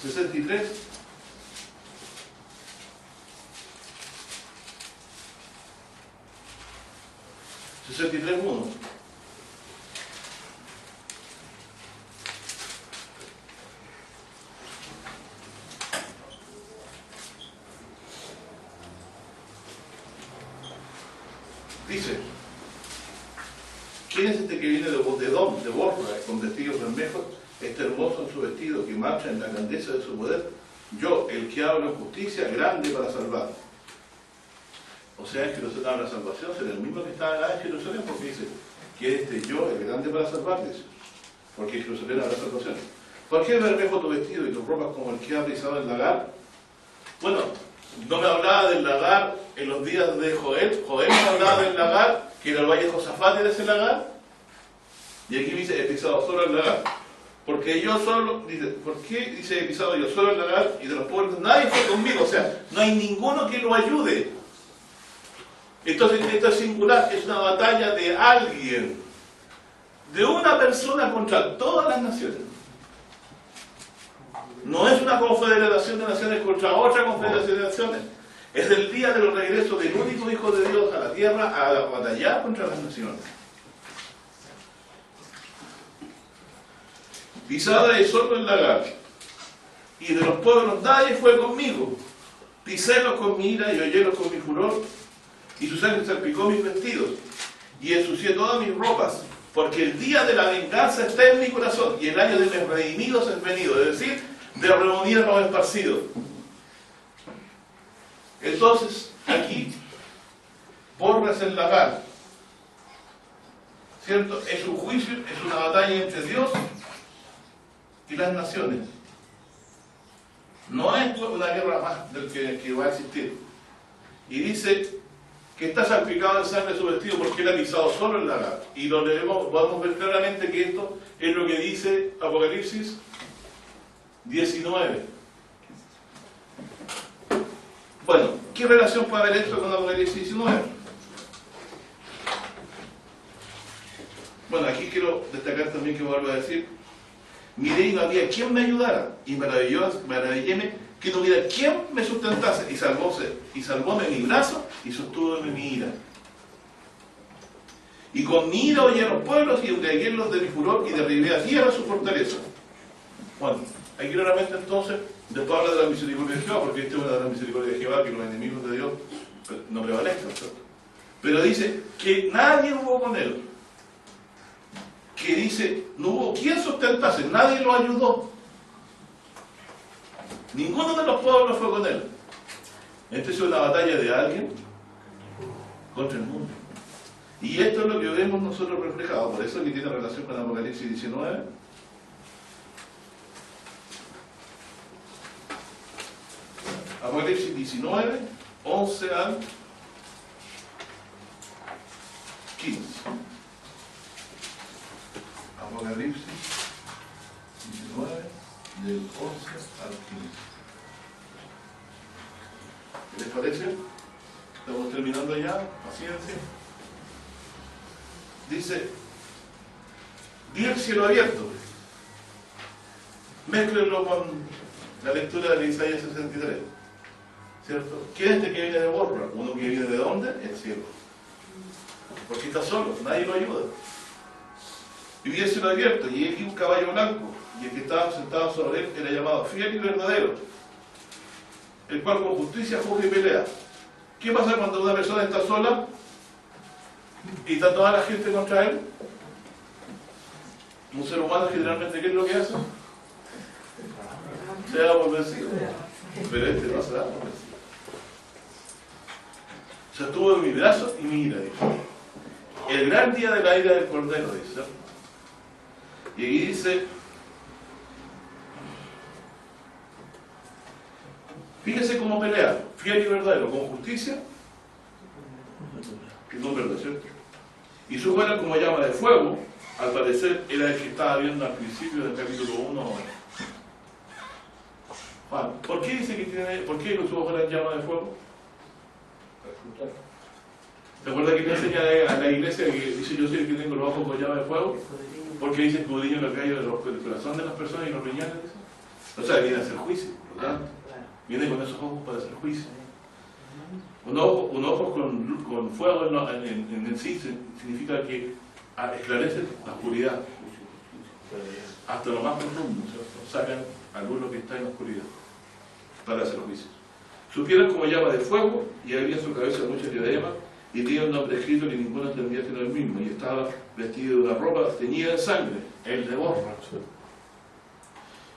63. Dice, ¿quién es este que viene de Edom, de Borra, con vestidos bermejos, este hermoso en su vestido, que marcha en la grandeza de su poder? Yo, el que hablo en justicia, grande para salvar. O sea, es que los habla la salvación, será el mismo que estaba acá en Jerusalén, porque dice, ¿quién es este yo, el grande para salvar? Dice, porque en Jerusalén habrá salvación. ¿Por qué bermejo tu vestido y tus ropas como el que ha pisado el lagar? Bueno, no me hablaba del lagar en los días de Joel. Joel me hablaba del lagar, que era el valle de Josafat, era ese lagar. Y aquí dice, he pisado solo el lagar. Porque yo solo, dice, ¿por qué dice he pisado yo solo el lagar? Y de los pueblos nadie fue conmigo. O sea, no hay ninguno que lo ayude. Entonces, esto es singular, es una batalla de alguien, de una persona contra todas las naciones. No es una confederación de naciones contra otra confederación de naciones. Es el día del regreso del único Hijo de Dios a la tierra a batallar contra las naciones. Pisada de solo el lagar, y de los pueblos nadie fue conmigo. Pisélos con mi ira y hollélos con mi furor, y su sangre salpicó mis vestidos, y ensucié todas mis ropas, porque el día de la venganza está en mi corazón, y el año de mis redimidos es venido, es decir, de reunir a los esparcidos. Entonces, aquí, Borra es el lagar, ¿cierto? Es un juicio, es una batalla entre Dios y las naciones. No es una guerra más del que va a existir. Y dice que está salpicado de sangre su vestido porque él ha pisado solo el lagar. Y lo leemos, podemos ver claramente que esto es lo que dice Apocalipsis 19. Bueno, ¿qué relación puede haber esto con Apocalipsis 19? Bueno, aquí quiero destacar también que vuelvo a decir, miré y no había quien me ayudara, y maravilléme que no hubiera quien me sustentase, y salvóme mi brazo, y sostúveme mi ira. Y con mi ira oí a los pueblos, y entreguélos de mi furor, y derribé a tierra su fortaleza. Bueno, aquí claramente entonces, después habla de la misericordia de Jehová, porque esta es una de las misericordias de Jehová, que los enemigos de Dios no prevalezcan, ¿cierto? Pero dice que nadie hubo con él. que dice, no hubo quien sustentase, nadie lo ayudó. Ninguno de los pueblos fue con él. Entonces es una batalla de alguien contra el mundo. Y esto es lo que vemos nosotros reflejado, por eso que tiene relación con Apocalipsis 19. Apocalipsis 19, 11 al 15. Apocalipsis 19, del 11 al 15. ¿Qué les parece? Estamos terminando ya, paciencia. Dice, vi el cielo abierto. Mézclenlo con la lectura de Isaías 63. ¿Cierto? ¿Quién es este que viene de Borra? Uno que viene de dónde? El cielo. Porque está solo, nadie lo ayuda. Y vi el cielo abierto, y aquí un caballo blanco, y el que estaba sentado sobre él era llamado fiel y verdadero, el cual con justicia juzga y pelea. ¿Qué pasa cuando una persona está sola y está toda la gente contra él? Un ser humano generalmente, ¿qué es lo que hace? Se da por vencido. Pero este no se da por vencido. O sea, estuvo en mi brazo y mi ira, dice. El gran día de la ira del Cordero, dice. Y aquí dice, fíjese cómo pelea, fiel y verdadero, con justicia y con verdad, ¿cierto? Y su buena como llama de fuego, al parecer era el que estaba viendo al principio del capítulo 1. Juan, ¿por qué dice que tiene, por qué los ojos eran llama de fuego? ¿Te acuerdas que le enseña a la iglesia que dice yo soy el que tengo los ojos con llama de fuego? Porque dice escudriño los gallos del corazón de las personas y los riñones. O sea, viene a hacer juicio, por lo tanto. Viene con esos ojos para hacer juicio. Un ojo con fuego en sí significa que esclarece la oscuridad. Hasta lo más profundo, ¿cierto? Sacan a luz lo que está en la oscuridad para hacer juicio. Su piel es como llama de fuego y había en su cabeza muchas diademas y tenía un nombre escrito que ninguno entendía sino el mismo, y estaba vestido de una ropa teñida de sangre, el de Borra.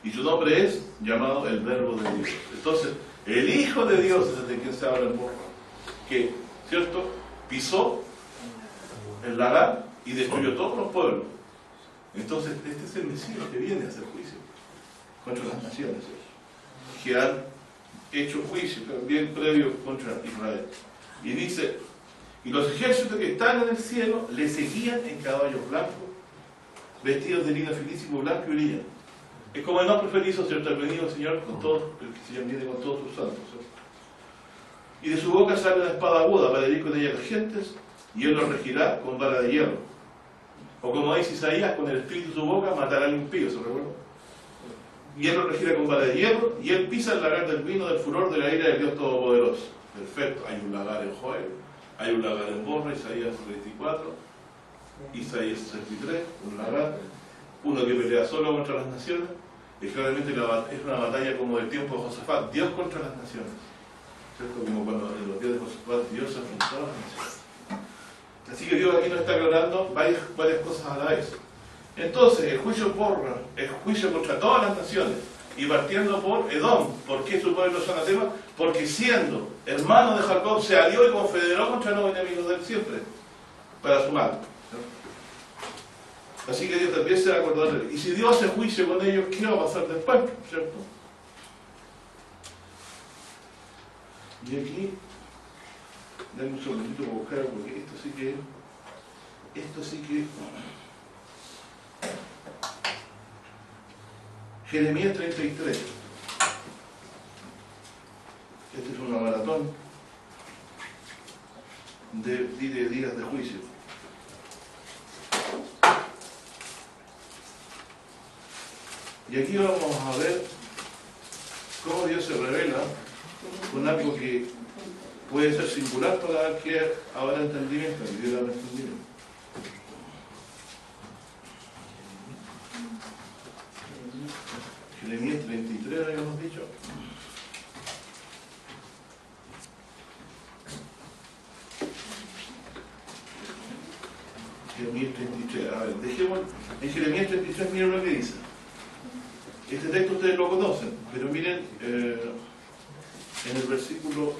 Y su nombre es llamado el Verbo de Dios. Entonces, el Hijo de Dios es de quien se habla en Borra, que, ¿cierto?, pisó el lagar y destruyó todos los pueblos. Entonces, este es el Mesías que viene a hacer juicio contra las naciones, que han hecho juicio también previo contra Israel. Y dice, y los ejércitos que están en el cielo le seguían en caballos blancos, vestidos de lino finísimo, blanco y brillante. Es como el más preferido, ¿cierto?, el venido Señor con todos, el que se viene con todos sus santos, ¿cierto? Y de su boca sale una espada aguda para herir con ella a las gentes, y él los regirá con vara de hierro. O como dice Isaías, con el espíritu de su boca matará al impío, ¿se recuerda? Y él lo regirá con vara de hierro, y él pisa el lagar del vino del furor de la ira del Dios Todopoderoso. Perfecto, hay un lagar en Joel, hay un lagar en Borra, Isaías 34, Isaías 63, un lagar, uno que pelea solo contra las naciones, y claramente es una batalla como del tiempo de Josafat, Dios contra las naciones, ¿cierto? Como cuando en los días de Josafat Dios se enfrentó a las naciones. Así que Dios aquí nos está aclarando varias cosas a la vez. Entonces, el juicio Borra es juicio contra todas las naciones, y partiendo por Edom. ¿Por qué su pueblo es anatema? Porque siendo hermano de Jacob se alió y confederó contra los enemigos del siempre, para su mal. Así que Dios también se va a acordar de él. Y si Dios hace juicio con ellos, ¿qué va a pasar después? ¿Cierto? Y aquí, denme un segundito para buscar, porque esto sí que Jeremías 33. Esta es una maratón de días de juicio. Y aquí vamos a ver cómo Dios se revela con algo que puede ser singular para el que habrá entendimiento, que Dios habrá entendimiento. Jeremías 33, habíamos dicho. Jeremías 33. A ver, dejemos en Jeremías 33, miren lo que dice. Este texto ustedes lo conocen, pero miren en el versículo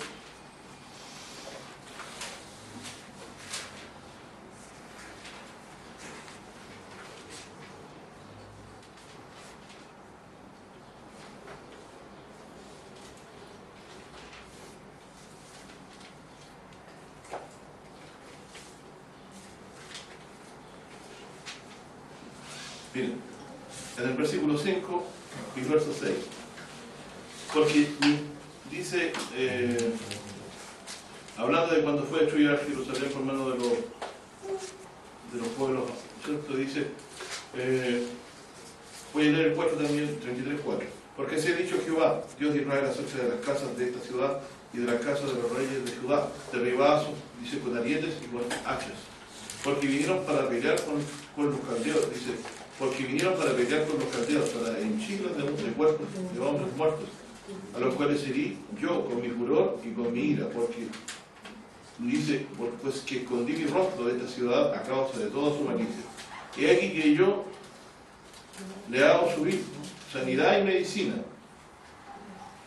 5 y verso 6. Porque dice, hablando de cuando fue destruida Jerusalén por mano de los pueblos, ¿cierto? Dice, voy a leer el 4 también, 33:4. Porque así ha dicho Jehová, Dios de Israel, acerca de las casas de esta ciudad y de las casas de los reyes de Judá, derribadas, dice, con arietes y con hachas. Porque vinieron para pelear con los caldeos, dice, porque vinieron para pelear con los caldeos, para henchirlos de cuerpos de hombres muertos, a los cuales herí yo con mi furor y con mi ira, porque dice, pues que escondí mi rostro de esta ciudad a causa de toda su malicia. Y aquí que yo le hago subir sanidad y medicina.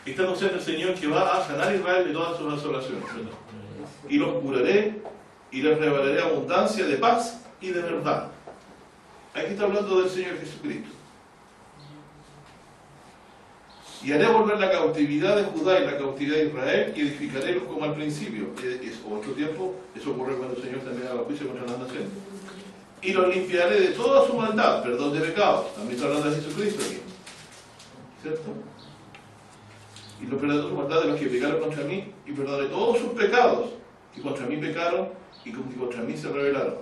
Está anunciando el Señor que va a sanar a Israel de todas sus asolaciones, ¿verdad? Y los curaré y les revelaré abundancia de paz y de verdad. Aquí está hablando del Señor Jesucristo. Y haré volver la cautividad de Judá y la cautividad de Israel y edificarélos como al principio. Es otro tiempo, eso ocurre cuando el Señor también haga juicio contra las naciones. Y los limpiaré de toda su maldad, perdón de pecados. También está hablando de Jesucristo aquí, ¿cierto? Y los perdonaré de su maldad de los que pecaron contra mí, y perdonaré todos sus pecados, que contra mí pecaron y contra mí se rebelaron.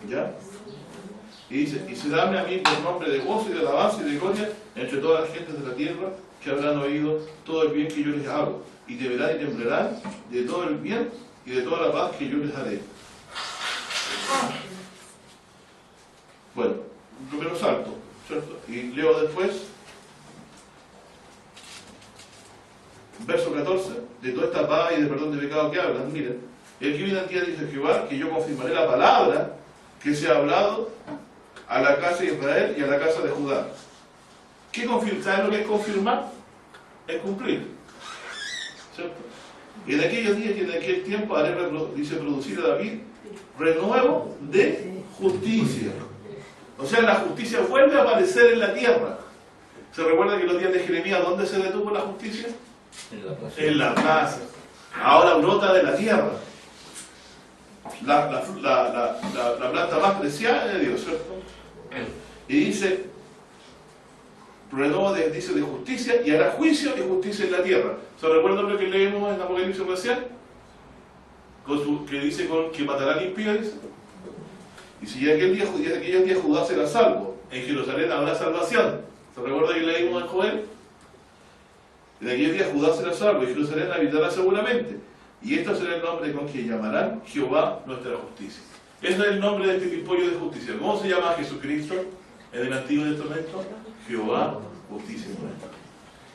¿Ya? Y dice, y seráme a mí por nombre de gozo y de alabanza y de gloria entre todas las gentes de la tierra que habrán oído todo el bien que yo les hago, y temerán y temblarán de todo el bien y de toda la paz que yo les haré. Bueno, primero salto, ¿cierto? Y leo después, verso 14, de toda esta paz y de perdón de pecado que hablan. Miren, el que viene al día, dice Jehová, que yo confirmaré la palabra que se ha hablado a la casa de Israel y a la casa de Judá. ¿Qué confirma? ¿Saben lo que es confirmar? Es cumplir, ¿cierto? Y en aquellos días y en aquel tiempo haré, dice, producir a David renuevo de justicia. O sea, la justicia vuelve a aparecer en la tierra. ¿Se recuerda que los días de Jeremías, ¿dónde se detuvo la justicia? En la plaza. Ahora brota de la tierra. La planta más preciada de Dios, ¿cierto? Y dice, renuevo de justicia, y hará juicio y justicia en la tierra. ¿Se recuerdan lo que leemos en Apocalipsis recién? Que dice que matará al impío, dice. Y si aquellos días Judá será salvo, en Jerusalén habrá salvación. ¿Se recuerda que leímos en Joel? En aquellos días Judá será salvo, y Jerusalén habitará seguramente. Y esto será el nombre con que llamarán Jehová nuestra justicia. Ese es el nombre de este pimpollo de justicia. ¿Cómo se llama Jesucristo en el Antiguo Testamento? Jehová, justicia nuestra.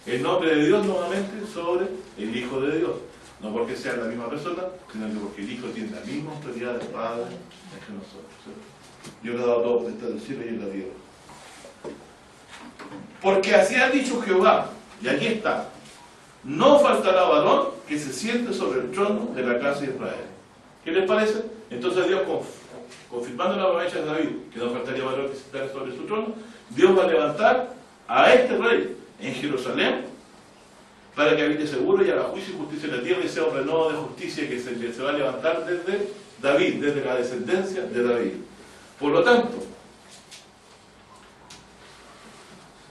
El nombre de Dios nuevamente sobre el Hijo de Dios. No porque sea la misma persona, sino que porque el Hijo tiene la misma autoridad del Padre que nosotros, ¿sí? Dios le ha dado todo potestad del cielo y en la tierra. Porque así ha dicho Jehová, y aquí está, no faltará varón que se siente sobre el trono de la casa de Israel. ¿Qué les parece? Entonces Dios, confirmando la promesa de David, que no faltaría varón que se siente sobre su trono, Dios va a levantar a este rey en Jerusalén para que habite seguro y haga juicio y justicia en la tierra, y sea un renuevo de justicia que se va a levantar desde David, desde la descendencia de David. Por lo tanto,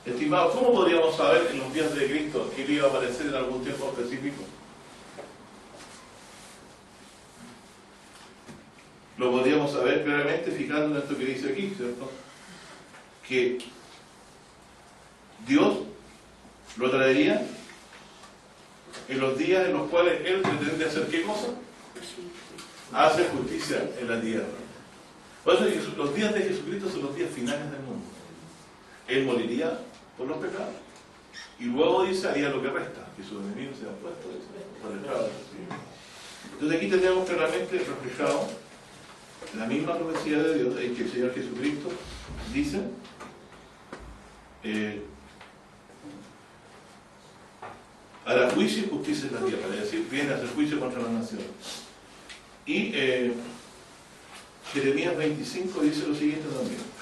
estimados, ¿cómo podríamos saber en los días de Cristo que Él iba a aparecer en algún tiempo específico? Lo podríamos saber claramente fijándonos en esto que dice aquí, ¿cierto? Que Dios lo traería en los días en los cuales Él pretende hacer ¿qué cosa? Hacer justicia en la tierra. Por eso los días de Jesucristo son los días finales del mundo. Él moriría por los pecados. Y luego dice, haría lo que resta, que sus enemigos sean puestos por el pecado. Entonces aquí tenemos claramente reflejado la misma profecía de Dios en que el Señor Jesucristo dice hará juicio y justicia en la tierra, es decir, viene a hacer juicio contra las naciones. Y Jeremías 25 dice lo siguiente también.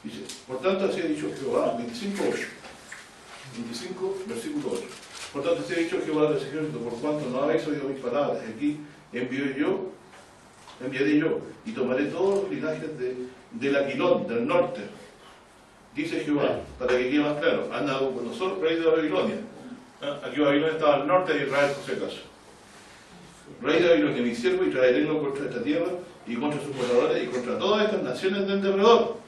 Dice, por tanto así ha dicho Jehová, 25, versículo 8. Por tanto así ha dicho Jehová de los ejércitos, por cuanto no habéis oído mis palabras, aquí enviaré yo, y tomaré todos los linajes del Aquilón, del norte, dice Jehová, para que quede más claro, a Nabucodonosor, rey de Babilonia. Aquí Babilonia estaba al norte de Israel, por si acaso. Rey de Babilonia, mi siervo, y traerélo contra esta tierra, y contra sus moradores, y contra todas estas naciones de alrededor.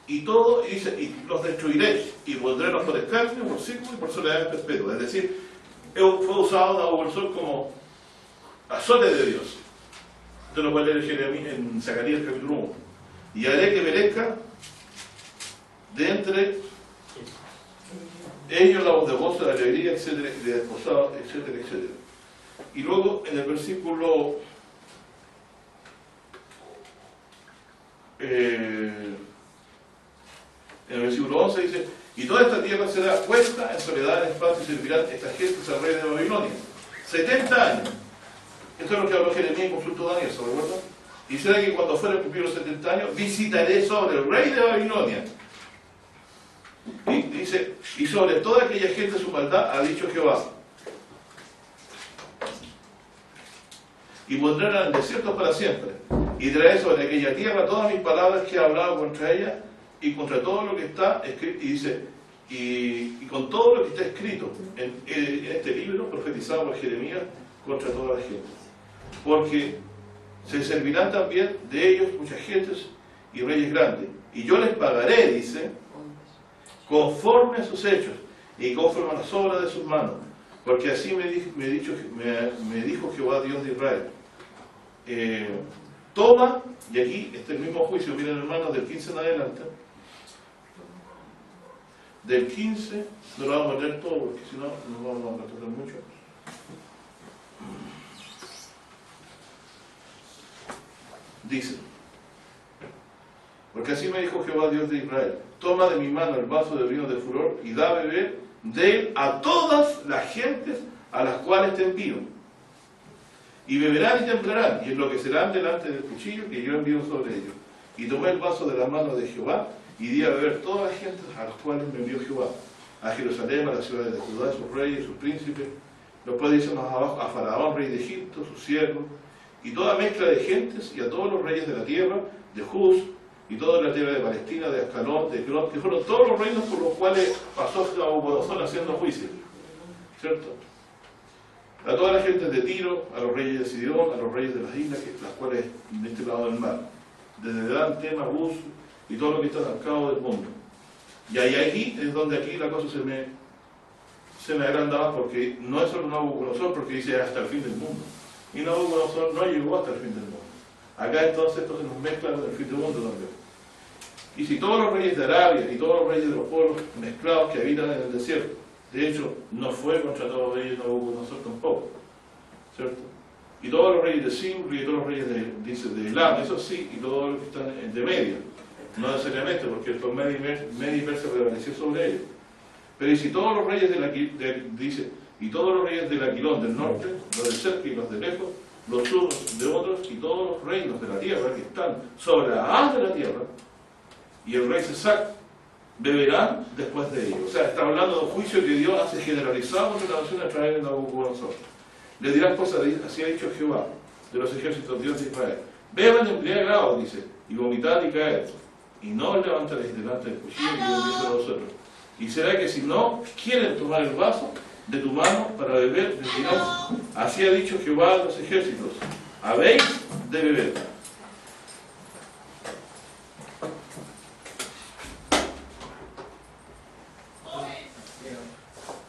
Y todo, dice, y los destruiré, y pondrélos por escarnio, por círculo y por soledad perpetua. Es decir, fue usado Nabucodonosor como azote de Dios. Esto lo puede leer Jeremías en Zacarías capítulo 1. Y haré que perezca de entre ellos la voz de gozo, de alegría, etcétera, de desposado, etcétera, etcétera. Y luego en el versículo en el versículo 11 dice, y toda esta tierra será puesta en soledad, en espanto, y servirán estas gentes al rey de Babilonia 70 años. Esto es lo que habló Jeremías en consulto Daniel, ¿se recuerdan? Y será que cuando fuera cumplidos los 70 años, visitaré sobre el rey de Babilonia. Y dice, y sobre toda aquella gente su maldad ha dicho Jehová. Y pondré en el desierto para siempre. Y traeré sobre aquella tierra todas mis palabras que he hablado contra ella y contra todo lo que está escrito. Y dice, y con todo lo que está escrito en este libro profetizado por Jeremías contra toda la gente. Porque se servirán también de ellos muchas gentes y reyes grandes. Y yo les pagaré, dice, conforme a sus hechos y conforme a las obras de sus manos. Porque así me dijo Jehová Dios de Israel. Toma, y aquí está el mismo juicio, miren hermanos, del 15 en adelante. Del 15, no lo vamos a leer todo porque si no, nos vamos a retrasar mucho. Dice, porque así me dijo Jehová Dios de Israel, toma de mi mano el vaso de vino de furor y da a beber de él a todas las gentes a las cuales te envío. Y beberán y templarán y enloquecerán delante del cuchillo que yo envío sobre ellos. Y tomé el vaso de la mano de Jehová y di a beber todas las gentes a las cuales me envió Jehová, a Jerusalén, a las ciudades de Judá, sus reyes, sus príncipes, después dice más abajo, a Faraón, rey de Egipto, sus siervos, y toda mezcla de gentes, y a todos los reyes de la tierra, de Juz, y toda la tierra de Palestina, de Ascalón, de Cron, que fueron todos los reinos por los cuales pasó Nabucodonosor haciendo juicio, ¿cierto? A toda la gente de Tiro, a los reyes de Sidón, a los reyes de las islas, las cuales de este lado del mar, desde Dan, Tema, Bus, y todo lo que está al cabo del mundo. Y ahí aquí es donde aquí la cosa se me agrandaba, porque no es solo Nabucodonosor, porque dice hasta el fin del mundo. Y Nabucodonosor no llegó hasta el fin del mundo. Acá entonces esto se nos mezcla con el fin del mundo también. Y si todos los reyes de Arabia y todos los reyes de los pueblos mezclados que habitan en el desierto, de hecho, no fue contra todos los reyes de Nabucodonosor tampoco, ¿cierto? Y todos los reyes de Simri y todos los reyes de Elam, eso sí, y todos los que están de Media, no necesariamente, porque el Media y Persia prevaleció sobre ellos. Pero y si todos los reyes dice, y todos los reyes del Aquilón del norte, los de cerca y los de lejos, los unos de otros, y todos los reinos de la tierra que están sobre la haz de la tierra, y el rey Cesac, beberán después de ello. O sea, está hablando de un juicio que Dios hace generalizado contra la nación a través de Nabucodonosor. Le dirán pues, así ha dicho Jehová, de los ejércitos Dios de Israel, beban embriagados, dice, y vomitad y caer, y no os levantaréis delante del cuchillo que yo envío a vosotros. Y será que si no quieren tomar el vaso de tu mano para beber, les dirás, así ha dicho Jehová de los ejércitos, habéis de beber.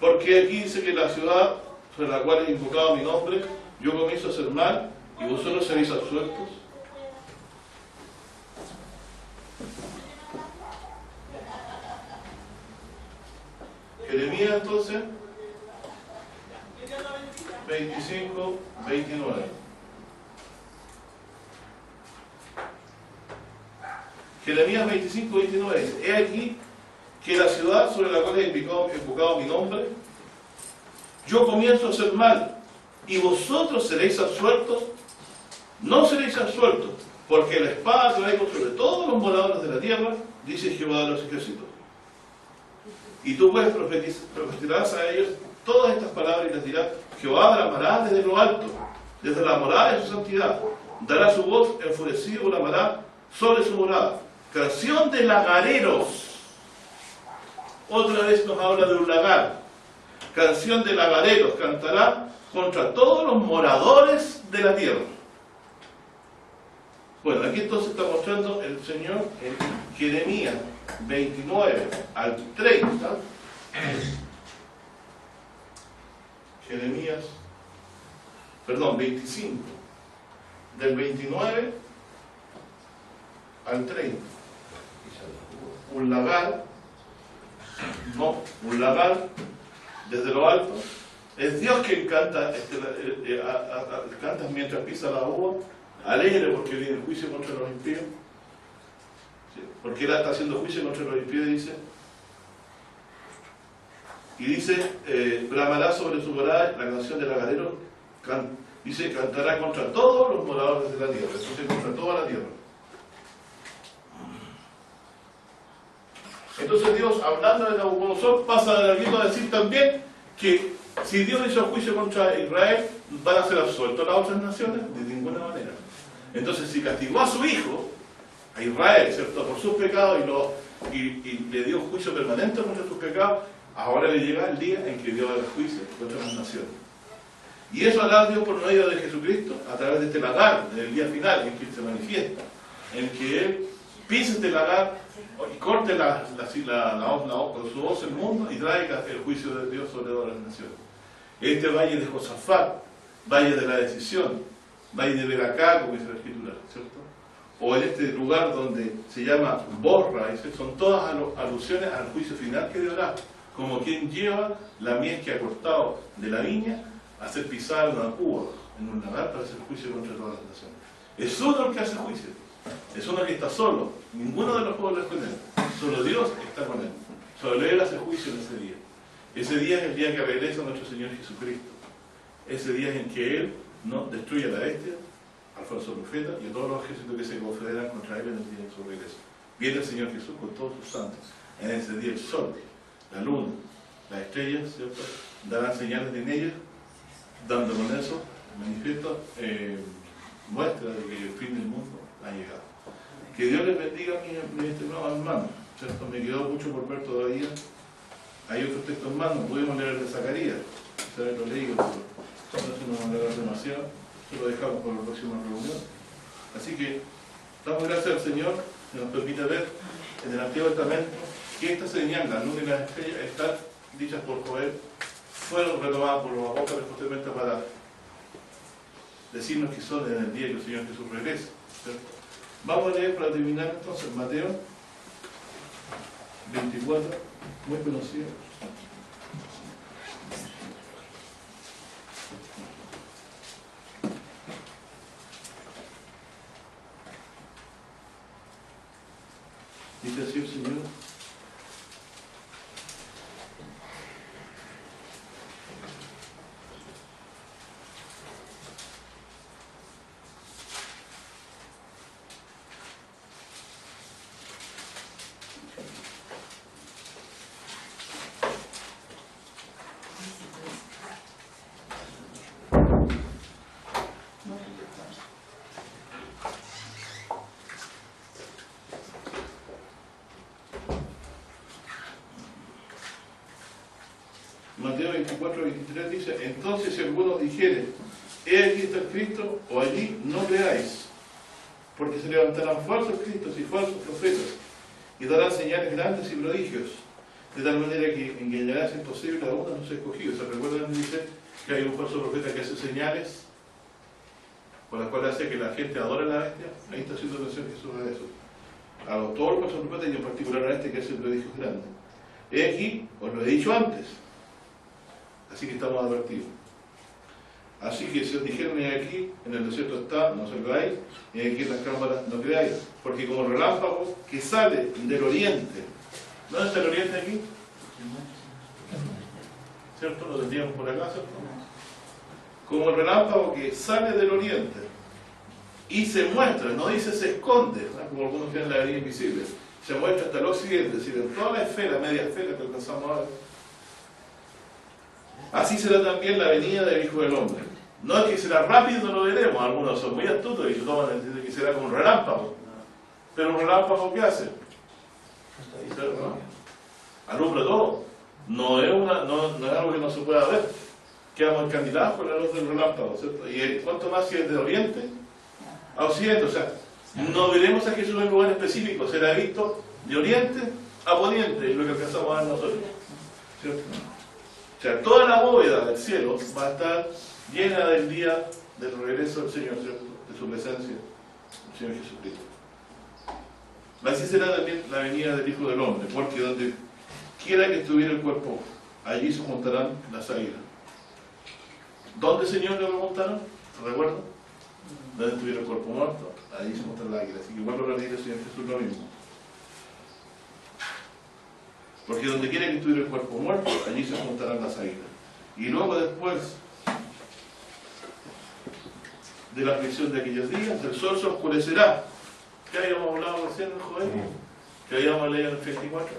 Porque aquí dice que la ciudad sobre la cual he invocado mi nombre, yo comienzo a hacer mal y vosotros seréis absueltos. Jeremías entonces 25, 29. Jeremías 25, 29 dice: he aquí que la ciudad sobre la cual he invocado mi nombre, yo comienzo a hacer mal, y vosotros seréis absueltos. No seréis absueltos, porque la espada traigo sobre todos los moradores de la tierra, dice Jehová de los ejércitos. Y tú pues profetizarás a ellos todas estas palabras y les dirás: Jehová bramará desde lo alto, desde la morada de su santidad, dará su voz enfurecido, bramará sobre su morada. Canción de lagareros. Otra vez nos habla de un lagar. Canción de lagareros, cantará contra todos los moradores de la tierra. Bueno, aquí entonces está mostrando el Señor en Jeremías 29 al 30. Jeremías, perdón, 25, del 29 al 30. Un lagar, no, un lagar desde lo alto. Es Dios quien canta, canta mientras pisa la uva, alegre porque viene el juicio contra los impíos. ¿Sí? Porque Él está haciendo juicio contra los impíos, dice. Y dice, bramará sobre su morada, la canción del lagarero, dice, cantará contra todos los moradores de la tierra, entonces contra toda la tierra. Entonces Dios, hablando de Nabucodonosor, pasa de larguito a decir también que si Dios hizo juicio contra Israel, ¿van a ser absueltos las otras naciones? De ninguna manera. Entonces, si castigó a su hijo, a Israel, ¿cierto?, por sus pecados y le dio juicio permanente contra sus pecados, ahora le llega el día en que Dios haga juicio contra las naciones. Y eso hará Dios por medio de Jesucristo, a través de este lagar, en el día final, en que se manifiesta, en que Él pise este lagar y corte con su voz el mundo y traiga el juicio de Dios sobre todas las naciones. Este valle de Josafat, valle de la decisión, valle de Beracá, como dice la Escritura, ¿cierto? O en este lugar donde se llama Borra, son todas alusiones al juicio final que Dios hará, como quien lleva la miel que ha cortado de la viña a ser pisada en una cuba, en un lagar, para hacer juicio contra todas las naciones. Es uno el que hace juicio, es uno que está solo, ninguno de los pueblos es con él, solo Dios está con él, solo Él hace juicio en ese día. Ese día es el día que regresa nuestro Señor Jesucristo, ese día es en que Él no destruye a la bestia, al falso profeta y a todos los ejércitos que se confederan contra Él en el día de su regreso. Viene el Señor Jesús con todos sus santos, en ese día el sol, la luna, las estrellas, ¿cierto?, darán señales en ellas, dando con eso manifiesto muestra de que el fin del mundo ha llegado. Que Dios les bendiga a mis estimados hermanos, ¿cierto? Me quedó mucho por ver todavía. Hay otros textos más, no pudimos leer el de Zacarías, quizás lo leído, pero no se nos va a leer demasiado, se lo dejamos para la próxima reunión. Así que damos gracias al Señor que nos permite ver en el Antiguo Testamento que estas señales, la luna y las estrellas, están dichas por Joel, fueron renovadas por los apóstoles posteriormente para decirnos que son en el día que el Señor Jesús regresa, ¿cierto? Vamos a leer para terminar entonces Mateo 24, muy conocido. Dice así el Señor: Mateo 24, 23 dice: entonces si alguno dijere, he aquí está el Cristo, o allí, no creáis, porque se levantarán falsos cristos y falsos profetas, y darán señales grandes y prodigios, de tal manera que engañarás imposible a uno de los escogidos. ¿Se recuerdan? Dice que hay un falso profeta que hace señales por las cuales hace que la gente adore a la bestia. Ahí está haciendo mención Jesús de eso. A todos los falsos profetas y en particular a este que hace prodigios grandes. He aquí, os lo he dicho antes, así que estamos advertidos. Así que si os dijeron, he aquí, en el desierto está, no salgáis, y aquí en las cámaras no creáis, porque como el relámpago que sale del oriente, ¿dónde está el oriente aquí? ¿Cierto? Lo tendríamos por acá, ¿cierto? Como el relámpago que sale del oriente y se muestra, no dice se esconde, ¿no? Como algunos tienen la avenida invisible, se muestra hasta el occidente, es decir, en toda la esfera, media esfera que alcanzamos a ver. Así será también la venida del Hijo del Hombre. No es que será rápido, no lo veremos, algunos son muy astutos y toman el sentido que será como un relámpago. Pero un relámpago, ¿qué hace? ¿No? Alumbra todo. No es algo que no se pueda ver. Quedamos encandilados con la luz del relámpago, ¿cierto? Y cuanto más si es de oriente a occidente, o sea, no veremos a Jesús en un lugar específico, será visto de oriente a poniente, es lo que alcanzamos a ver nosotros, ¿cierto? O sea, toda la bóveda del cielo va a estar llena del día del regreso del Señor, ¿cierto? De su presencia, el Señor Jesucristo. Así será también la venida del Hijo del Hombre, porque donde quiera que estuviera el cuerpo, allí se montarán las águilas. ¿Dónde, Señor, le preguntaron? ¿Recuerdan? ¿Dónde estuviera el cuerpo muerto? Allí se montarán las águilas. Así que vuelvo a repetir el Señor Jesús lo mismo. Porque donde quiera que estuviera el cuerpo muerto, allí se montarán las águilas. Y luego después de la aflicción de aquellos días, el sol se oscurecerá. ¿Qué habíamos hablado recién, Joel? ¿Qué habíamos leído en el 34?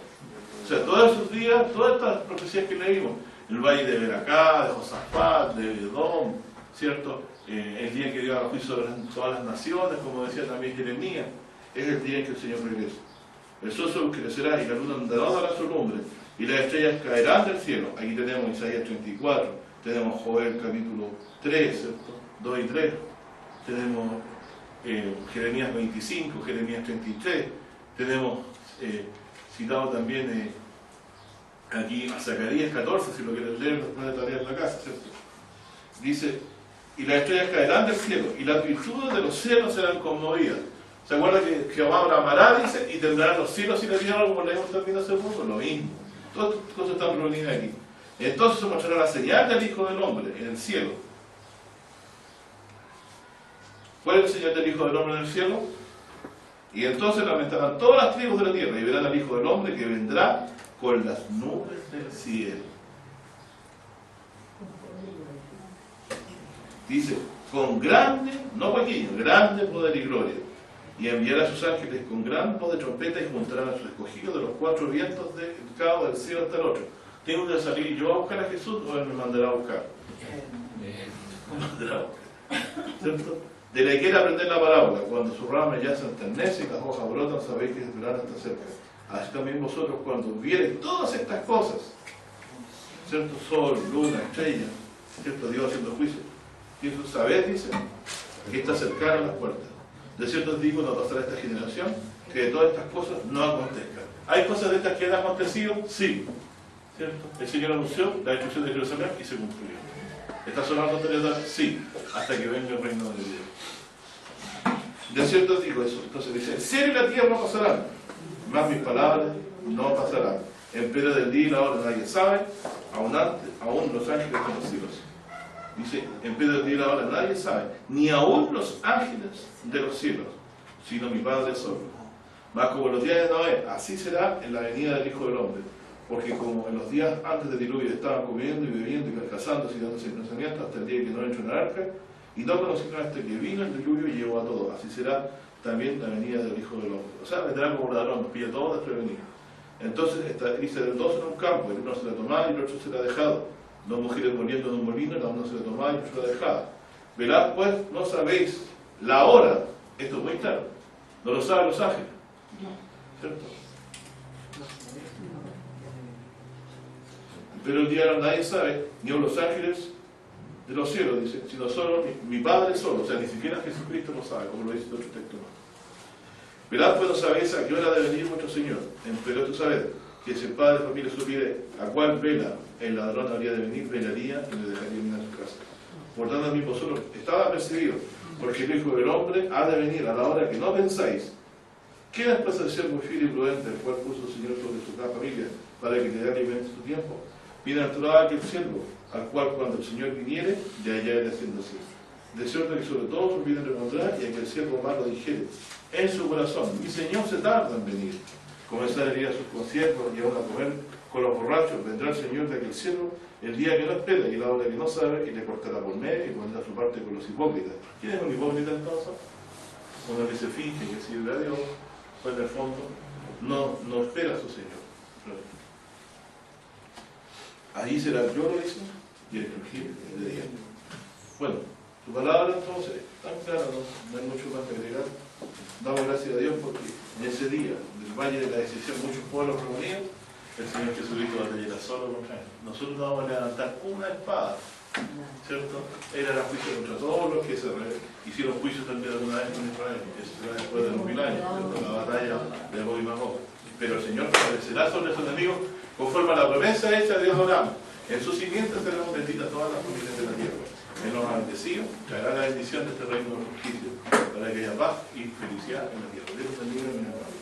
O sea, todos esos días, todas estas profecías que leímos, el valle de Beracá, de Josafat, de Edom, ¿cierto? El día en que dio a juicio sobre todas las naciones, como decía también Jeremías, es el día en que el Señor regresa. El sol se oscurecerá y la luna no dará su lumbre, y las estrellas caerán del cielo. Aquí tenemos Isaías 34, tenemos Joel capítulo 3, ¿cierto? 2 y 3, tenemos Jeremías 25, Jeremías 33, tenemos citado también aquí a Zacarías 14, si lo quieren leer después de tarea en la casa, ¿cierto? Dice, y las estrellas caerán del cielo, y las virtudes de los cielos serán conmovidas. ¿Se acuerdan que Jehová amará, dice, y tendrán los cielos y la tierra como leímos también hace poco? Lo mismo. Todas estas cosas están reunidas aquí. Entonces se mostrará la señal del Hijo del Hombre en el cielo. ¿Cuál es la señal del Hijo del Hombre en el cielo? Y entonces lamentarán todas las tribus de la tierra y verán al Hijo del Hombre que vendrá con las nubes del cielo. Dice, con grande, no pequeño, grande poder y gloria. Y enviará a sus ángeles con gran voz de trompeta y juntarán a sus escogidos de los cuatro vientos del cabo del cielo hasta el otro. ¿Tengo que salir yo a buscar a Jesús o Él me mandará a buscar? Me mandará a buscar. ¿Cierto? De la que quiera aprender la parábola, cuando su rama ya se enternece y las hojas brotan, sabéis que el verano está cerca. Así también vosotros, cuando viereis todas estas cosas, ¿cierto? Sol, luna, estrella, ¿cierto? Dios haciendo juicio. Y eso sabéis, dice, que está cercana a las puertas. De cierto os digo, no pasará esta generación, que de todas estas cosas no acontezcan. ¿Hay cosas de estas que han acontecido? Sí. ¿Cierto? El Señor anunció la destrucción de Jerusalén y se cumplió. ¿Está sonando autoridad? Sí, hasta que venga el reino de Dios. De cierto os digo eso. Entonces dice, el cielo y la tierra no pasarán, mas mis palabras no pasarán. Empero del día y la hora nadie sabe, aún los ángeles de los cielos. Dice, empero del día y la hora nadie sabe, ni aún los ángeles de los cielos, sino mi Padre solo. Mas como los días de Noé, así será en la venida del Hijo del Hombre. Porque como en los días antes del diluvio estaban comiendo y bebiendo y casándose y dándose pensamientos hasta el día que no entró en el arca, y no conocieron hasta que vino el diluvio y llevó a todos. Así será también la venida del Hijo del Hombre. O sea, vendrá como ladrón, nos pilla todos desprevenidos. Entonces dice, dos en un campo, el uno será tomado y el otro será dejado. Dos mujeres muriendo en un molino, la una será tomada y la otra será dejada. Velad pues, no sabéis la hora. Esto es muy claro. No lo saben los ángeles. ¿Cierto? Pero el día nadie sabe, ni aun los ángeles de los cielos, dice, sino solo mi Padre solo. O sea, ni siquiera Jesucristo lo sabe, como lo dice otro texto más. Velad pues, no sabéis a qué hora debe venir vuestro Señor. Pero tú sabes que si el padre de familia supiera a cuál vela el ladrón habría de venir, velaría y le dejaría venir a su casa. Por tanto, también vosotros estaba percibido, porque el Hijo del Hombre ha de venir a la hora que no pensáis. ¿Qué después del siervo fiel y prudente, el cual puso el Señor sobre su familia, para que le dé alimento en su tiempo? Bienaventurado aquel siervo, al cual cuando el Señor viniere, de allá irá haciendo así. De cierto que sobre todo se olviden de encontrar, y aquel siervo malo dijere en su corazón: mi Señor se tarda en venir. Comenzar a ir a sus conciertos y aún a comer con los borrachos, vendrá el Señor de aquel siervo el día que no espera y la hora que no sabe, y le cortará por medio y pondrá su parte con los hipócritas. ¿Quién es un hipócrita entonces? Uno que se finge que sirve a Dios, pues en el fondo no espera a su Señor. Ahí será el lloro, dice, y el crujir de día. Bueno, tu palabra entonces, tan clara, no hay mucho más que agregar. Damos gracias a Dios porque en ese día del Valle de la Decisión, muchos pueblos reunidos, el Señor Jesucristo va a llegar solo contra él. Nosotros no vamos a levantar una espada, ¿cierto? Él hará juicio contra todos los que hicieron juicio también alguna vez con Israel, que será después de los 1000 años, ¿cierto? La batalla de Gog y Magog. Pero el Señor prevalecerá sobre sus enemigos conforme a la promesa hecha de Dios oramos. En sus simientes serán benditas todas las familias de la tierra. Él nos ha bendecido, traerá la bendición de este reino de justicia, para que haya paz y felicidad en la tierra. Dios bendiga a mi hermano.